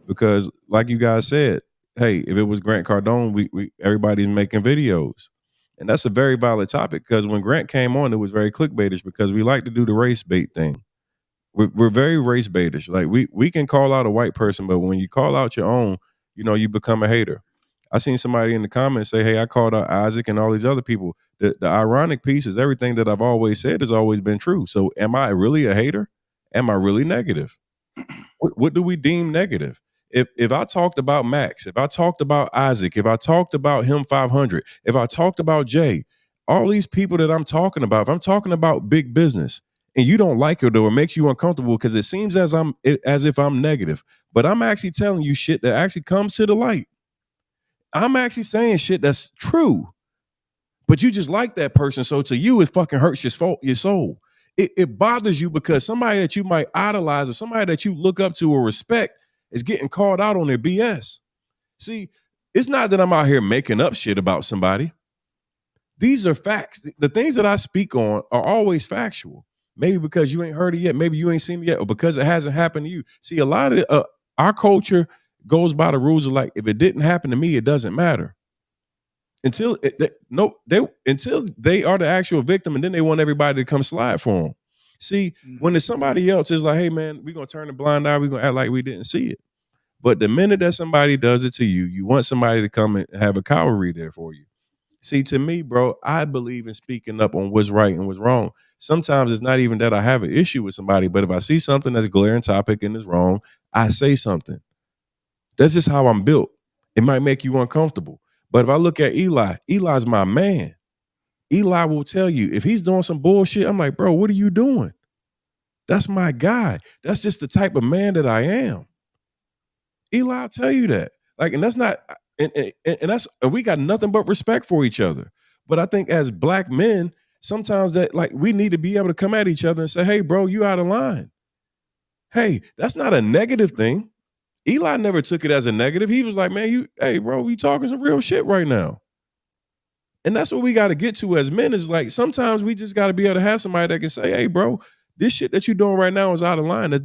Because like you guys said, hey, if it was Grant Cardone, we everybody's making videos. And that's a very valid topic, because when Grant came on, it was very clickbaitish because we like to do the race bait thing. We're very race baitish. Like we can call out a white person, but when you call out your own, you become a hater. I seen somebody in the comments say, hey, I called out Isaac and all these other people. The ironic piece is everything that I've always said has always been true. So am I really a hater? Am I really negative? What do we deem negative? If I talked about Max, if I talked about Isaac, if I talked about him 500, if I talked about Jay, all these people that I'm talking about, if I'm talking about big business and you don't like it or it makes you uncomfortable because it seems as if I'm negative, but I'm actually telling you shit that actually comes to the light. I'm actually saying shit that's true, but you just like that person. So to you, it fucking hurts your soul. It bothers you because somebody that you might idolize or somebody that you look up to or respect is getting called out on their BS. See, it's not that I'm out here making up shit about somebody. These are facts. The things that I speak on are always factual. Maybe because you ain't heard it yet. Maybe you ain't seen it yet, or because it hasn't happened to you. See, a lot of our culture goes by the rules of like, if it didn't happen to me, it doesn't matter. Until they are the actual victim, and then they want everybody to come slide for them. See, when it's somebody else, it's like, hey man, we're gonna turn a blind eye, we're gonna act like we didn't see it. But the minute that somebody does it to you, you want somebody to come and have a cavalry there for you. See, to me, bro, I believe in speaking up on what's right and what's wrong. Sometimes it's not even that I have an issue with somebody, but if I see something that's a glaring topic and is wrong, I say something. That's just how I'm built. It might make you uncomfortable. But if I look at Eli's my man. Eli will tell you if he's doing some bullshit, I'm like, bro, what are you doing? That's my guy. That's just the type of man that I am. Eli will tell you that. Like, and that's not, and we got nothing but respect for each other. But I think as black men, sometimes that like we need to be able to come at each other and say, hey, bro, you out of line. Hey, that's not a negative thing. Eli never took it as a negative. He was like, man, hey, bro, we talking some real shit right now. And that's what we got to get to as men, is like, sometimes we just got to be able to have somebody that can say, hey, bro, this shit that you're doing right now is out of line. That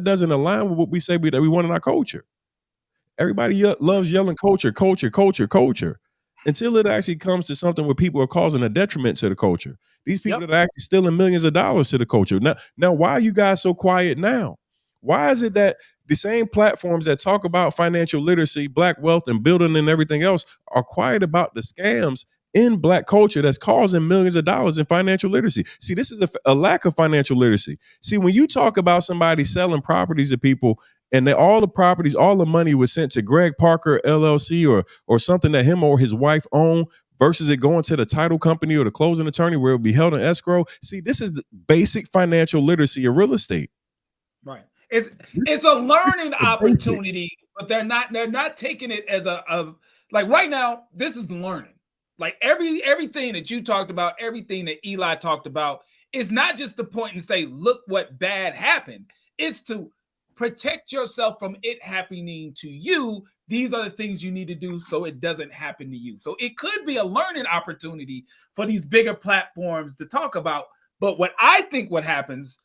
doesn't align with what we say that we want in our culture. Everybody loves yelling culture, culture, culture, culture, until it actually comes to something where people are causing a detriment to the culture. These people that are actually stealing millions of dollars to the culture. Now, why are you guys so quiet now? Why is it that the same platforms that talk about financial literacy, black wealth, and building and everything else are quiet about the scams in black culture that's causing millions of dollars in financial literacy? See, this is a lack of financial literacy. See, when you talk about somebody selling properties to people and all the properties, all the money was sent to Greg Parker LLC or something that him or his wife own, versus it going to the title company or the closing attorney where it would be held in escrow. See, this is the basic financial literacy of real estate. Right. It's a learning opportunity, but they're not taking it as a like right now, this is learning. Like everything that you talked about, everything that Eli talked about is not just to point and say, look what bad happened. It's to protect yourself from it happening to you, these are the things you need to do so it doesn't happen to you. So it could be a learning opportunity for these bigger platforms to talk about. But what I think what happens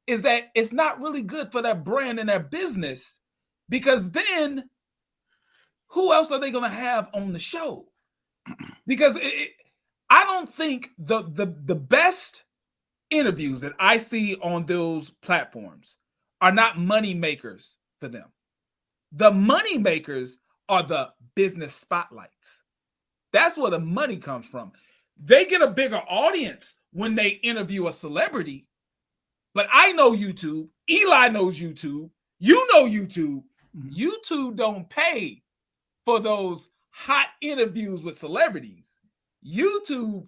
is that it's not really good for their brand and their business, because then who else are they going to have on the show? Because I don't think the best interviews that I see on those platforms are not money makers for them. The money makers are the business spotlights. That's where the money comes from. They get a bigger audience when they interview a celebrity. But I know YouTube. Eli knows YouTube. You know YouTube. YouTube don't pay for those hot interviews with celebrities. YouTube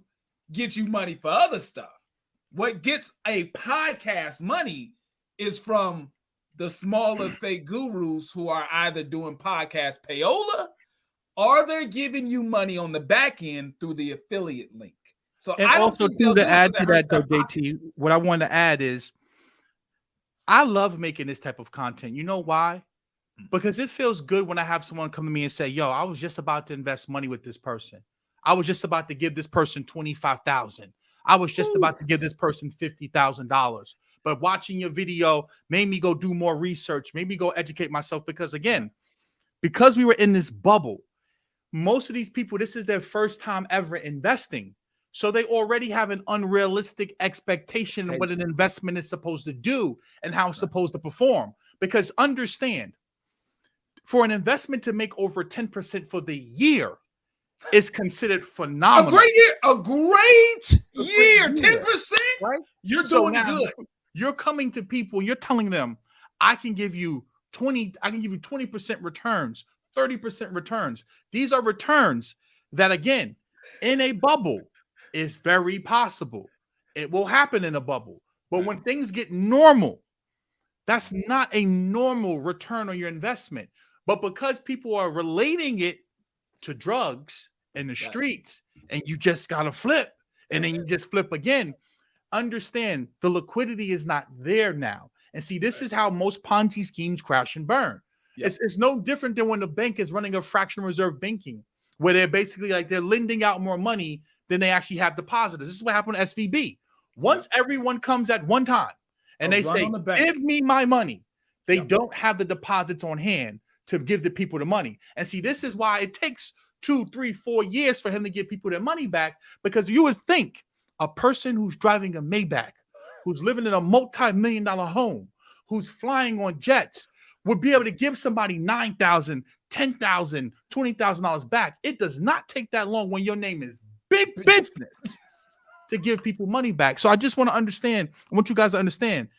gets you money for other stuff. What gets a podcast money is from the smaller fake gurus who are either doing podcast payola or they're giving you money on the back end through the affiliate link. So And I don't also, think they'll to do it add because to it that, hurts though, their JT, pockets. what I want to add is I love making this type of content. You know why? Because it feels good when I have someone come to me and say, yo, I was just about to invest money with this person. I was just about to give this person $25,000. I was just about to give this person $50,000. But watching your video made me go do more research, made me go educate myself. Because again, because we were in this bubble, most of these people, this is their first time ever investing. So they already have an unrealistic expectation of what an investment is supposed to do and how it's supposed to perform. Because understand, for an investment to make over 10% for the year is considered phenomenal. A great year, 10%. Right? You're So doing now good. You're coming to people, you're telling them, I can give you 20% returns, 30% returns. These are returns that, again, in a bubble is very possible. It will happen in a bubble. But when things get normal, that's not a normal return on your investment. But because people are relating it to drugs in the streets, and you just got to flip, and then you just flip again, understand the liquidity is not there now. And see, this is how most Ponzi schemes crash and burn. It's no different than when the bank is running a fractional reserve banking, where they're basically like they're lending out more money than they actually have depositors. This is what happened to SVB. Once everyone comes at one time and they say, give me my money, they don't have the deposits on hand to give the people the money. And see, this is why it takes 2, 3, 4 years for him to give people their money back, because you would think a person who's driving a Maybach, who's living in a multi-million-dollar home, who's flying on jets, would be able to give somebody $9,000, $10,000, $20,000 back. It does not take that long when your name is Big Business to give people money back. So I just want to understand, I want you guys to understand,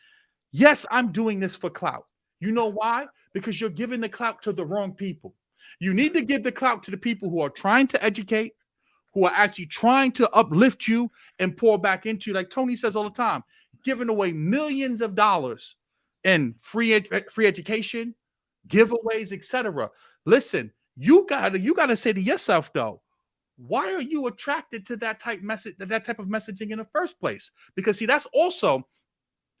yes, I'm doing this for clout. You know why? Because you're giving the clout to the wrong people. You need to give the clout to the people who are trying to educate, who are actually trying to uplift you and pour back into you. Like Tony says all the time, giving away millions of dollars in free education, giveaways, etc. Listen, you gotta say to yourself though, why are you attracted to that type of messaging in the first place? Because see, that's also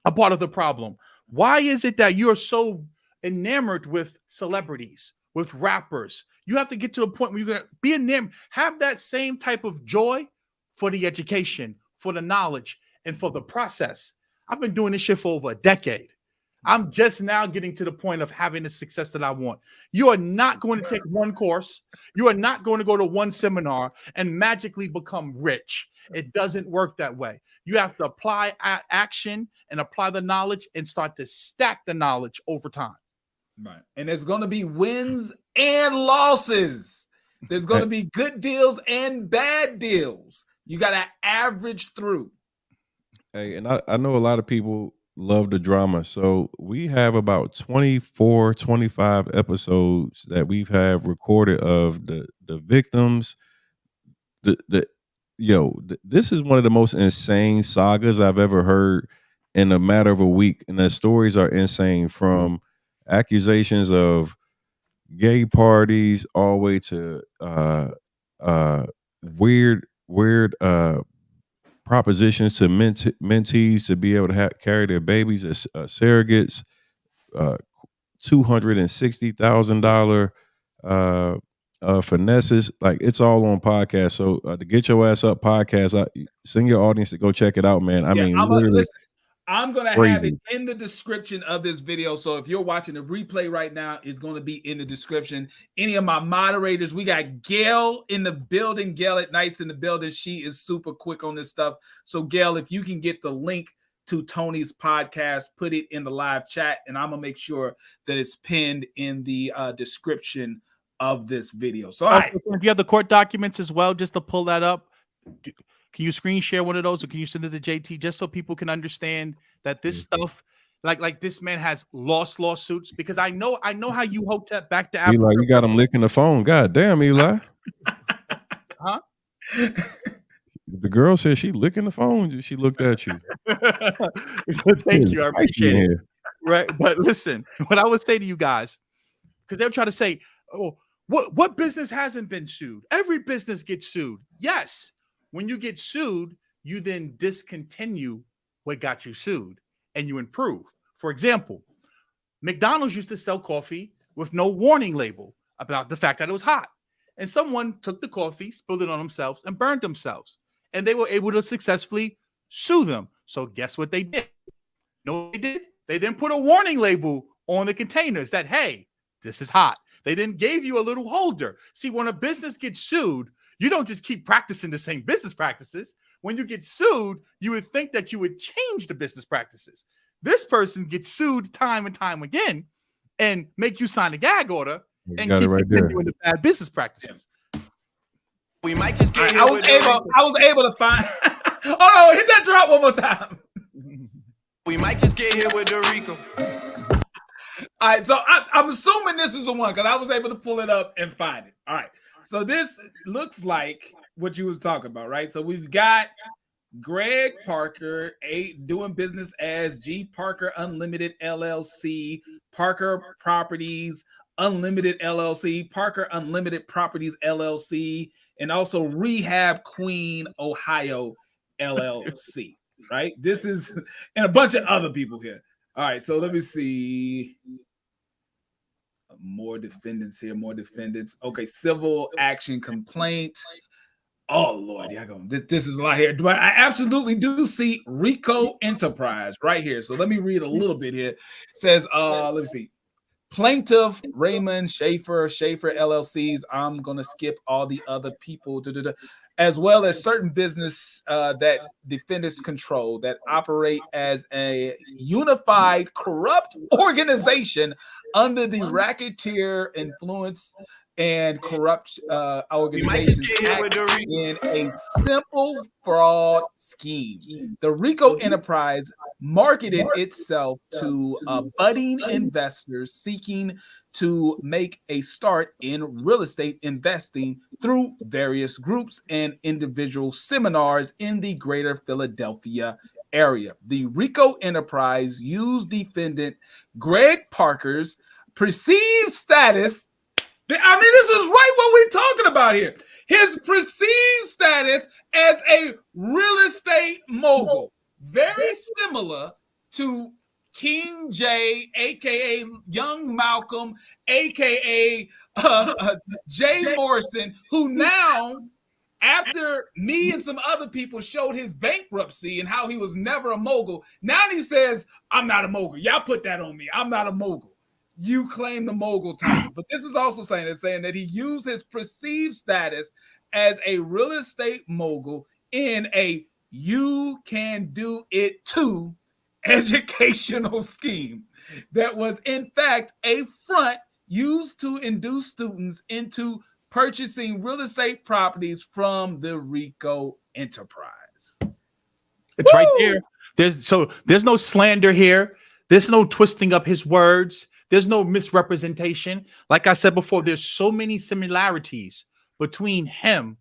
a part of the problem. Why is it that you're so enamored with celebrities, with rappers? You have to get to a point where you're gonna be enamored, have that same type of joy for the education, for the knowledge, and for the process. I've been doing this shit for over a decade. I'm just now getting to the point of having the success that I want. You are not going to take one course. You are not going to go to one seminar and magically become rich. It doesn't work that way. You have to apply action and apply the knowledge and start to stack the knowledge over time. Right. And there's going to be wins and losses. There's going to be good deals and bad deals. You got to average through. Hey, and I know a lot of people love the drama. So we have about 24, 25 episodes that we've have recorded of the victims. This is one of the most insane sagas I've ever heard in a matter of a week. And the stories are insane, from accusations of gay parties all the way to weird propositions to mentees to be able to carry their babies as surrogates, $260,000 finesses. Like, it's all on podcast. So the Get Your Ass Up podcast, send your audience to go check it out, man. I mean, literally. I'm going to have it in the description of this video. So if you're watching the replay right now, it's going to be in the description. Any of my moderators, we got Gail in the building. Gail at Night's in the building. She is super quick on this stuff. So Gail, if you can get the link to Tony's podcast, put it in the live chat, and I'm going to make sure that it's pinned in the description of this video. So all right. If you have the court documents as well, just to pull that up, can you screen share one of those, or can you send it to JT just so people can understand that this stuff, like this man has lost lawsuits? Because I know how you hope that back to Africa. Eli, you got him licking the phone. God damn, Eli. Huh? The girl said she licking the phone. She looked at you. Thank you. I appreciate it. Right. But listen, what I would say to you guys, because they'll try to say, oh, what business hasn't been sued? Every business gets sued. Yes. When you get sued, you then discontinue what got you sued and you improve. For example, McDonald's used to sell coffee with no warning label about the fact that it was hot. And someone took the coffee, spilled it on themselves, and burned themselves. And they were able to successfully sue them. So guess what they did? You know what they did? They then put a warning label on the containers that, hey, this is hot. They then gave you a little holder. See, when a business gets sued, you don't just keep practicing the same business practices. When you get sued, you would think that you would change the business practices. This person gets sued time and time again and make you sign a gag order and keep continuing the bad business practices. We might just get I was able to find. Oh no, hit that drop one more time. We might just get here with the RICO. All right, so I'm assuming this is the one because I was able to pull it up and find it. All right, so this looks like what you was talking about, right? So we've got Greg Parker, doing business as G Parker Unlimited LLC, Parker Properties Unlimited LLC, Parker Unlimited Properties LLC, and also Rehab Queen Ohio LLC, right? This is, and a bunch of other people here. All right, so let me see. More defendants here, more defendants. Okay, civil action complaint. Oh, Lord, this is a lot here. But I absolutely do see RICO Enterprise right here. So let me read a little bit here. It says, let me see. Plaintiff Raymond Schaefer LLCs. I'm going to skip all the other people, as well as certain business that defendants control that operate as a unified corrupt organization under the racketeer influence and corrupt organizations act in a simple fraud scheme. The RICO Enterprise marketed itself to budding investors seeking to make a start in real estate investing through various groups and individual seminars in the greater Philadelphia area. The RICO Enterprise used defendant Greg Parker's perceived status. I mean, this is right what we're talking about here. His perceived status as a real estate mogul, very similar to King J, aka Young Malcolm, aka Jay Morrison, who now, after me and some other people showed his bankruptcy and how he was never a mogul, now he says, I'm not a mogul. Y'all put that on me. I'm not a mogul. You claim the mogul title. But this is also saying that he used his perceived status as a real estate mogul in a you can do it too educational scheme that was in fact a front used to induce students into purchasing real estate properties from the RICO Enterprise. It's right there. There's no slander here. There's no twisting up his words. There's no misrepresentation. Like I said before, there's so many similarities between him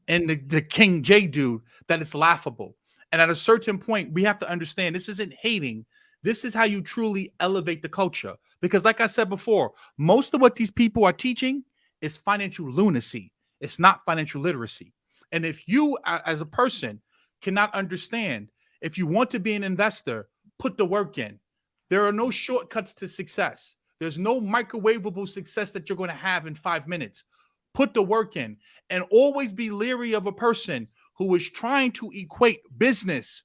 and the King J dude that it's laughable. And at a certain point, we have to understand this isn't hating. This is how you truly elevate the culture. Because like I said before, most of what these people are teaching is financial lunacy. It's not financial literacy. And if you as a person cannot understand, if you want to be an investor, put the work in. There are no shortcuts to success. There's no microwavable success that you're going to have in 5 minutes. Put the work in, and always be leery of a person who is trying to equate business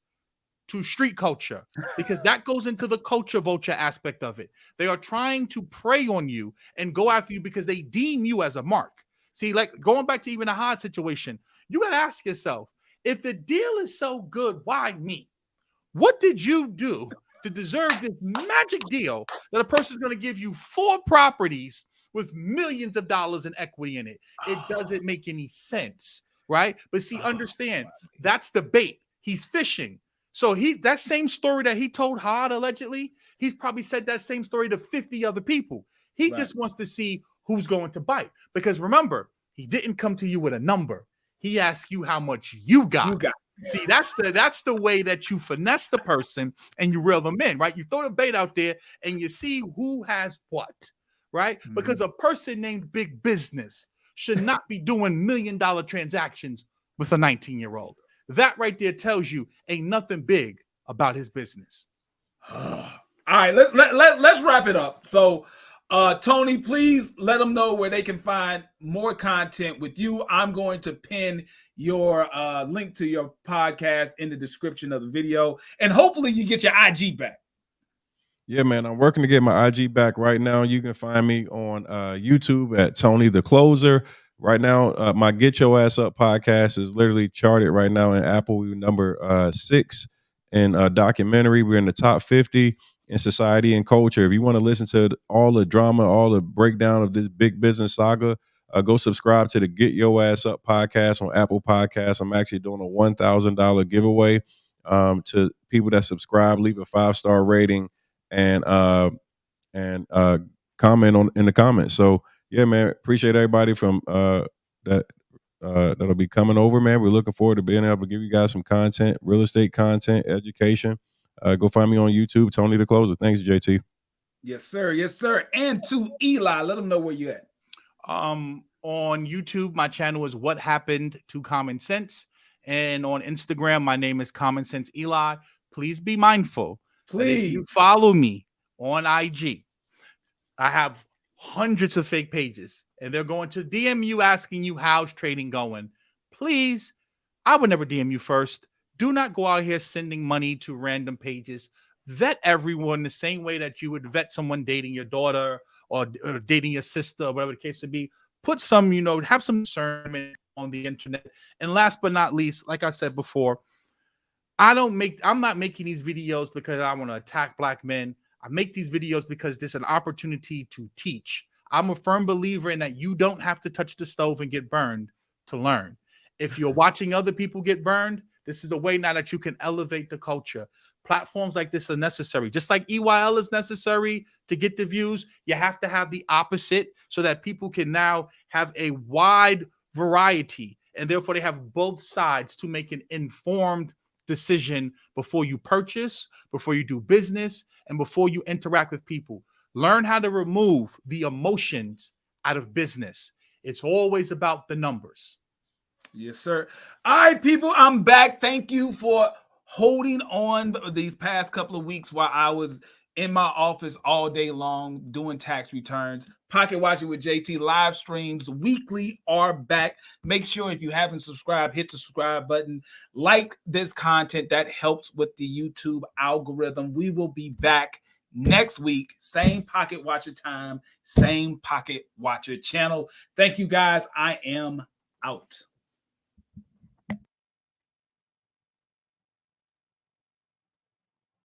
to street culture, because that goes into the culture vulture aspect of it. They are trying to prey on you and go after you because they deem you as a mark. See, like going back to even a hard situation, you got to ask yourself, if the deal is so good, why me? What did you do to deserve this magic deal that a person is going to give you 4 properties with millions of dollars in equity in it? It doesn't make any sense, right? But see, understand, that's the bait. He's fishing. So that same story that he told Hard allegedly, he's probably said that same story to 50 other people. He just wants to see who's going to bite. Because remember, he didn't come to you with a number. He asked you how much you got. See, that's the way that you finesse the person and you reel them in, right? You throw the bait out there and you see who has what, right? Because a person named Big Business should not be doing $1 million transactions with a 19-year-old. That right there tells you ain't nothing big about his business. All right, let's wrap it up. So, Tony, please let them know where they can find more content with you. I'm going to pin your link to your podcast in the description of the video, and hopefully you get your IG back. Yeah, man, I'm working to get my IG back right now. You can find me on YouTube at Tony the Closer. Right now, my Get Your Ass Up podcast is literally charted right now in Apple. We're number 6 in documentary. We're in the top 50 in society and culture. If you want to listen to all the drama, all the breakdown of this big business saga, go subscribe to the Get Your Ass Up podcast on Apple Podcasts. I'm actually doing a $1,000 giveaway to people that subscribe. Leave a 5-star rating and comment in the comments. So yeah, man, appreciate everybody from that'll be coming over, man. We're looking forward to being able to give you guys some content, real estate content, education. Go find me on YouTube, Tony the Closer. Thanks, JT. Yes, sir. Yes, sir. And to Eli, let them know where you at. On YouTube, my channel is What Happened to Common Sense, and on Instagram, my name is Common Sense Eli. Please be mindful. Please, if you follow me on IG, I have hundreds of fake pages, and they're going to DM you asking you how's trading going. Please, I would never DM you first. Do not go out here sending money to random pages. Vet everyone the same way that you would vet someone dating your daughter or dating your sister, or whatever the case may be. Put some, have some discernment on the internet. And last but not least, like I said before, I'm not making these videos because I want to attack black men. I make these videos because there's an opportunity to teach. I'm a firm believer in that you don't have to touch the stove and get burned to learn. If you're watching other people get burned, this is a way now that you can elevate the culture. Platforms like this are necessary. Just like EYL is necessary to get the views, you have to have the opposite so that people can now have a wide variety, and therefore they have both sides to make an informed decision before you purchase, before you do business, and before you interact with people. Learn how to remove the emotions out of business. It's always about the numbers. Yes, sir. All right, people, I'm back. Thank you for holding on these past couple of weeks while I was in my office all day long doing tax returns. Pocket Watching with JT live streams weekly are back. Make sure if you haven't subscribed, hit the subscribe button. Like this content. That helps with the YouTube algorithm. We will be back next week. Same Pocket Watcher time, same Pocket Watcher channel. Thank you, guys. I am out.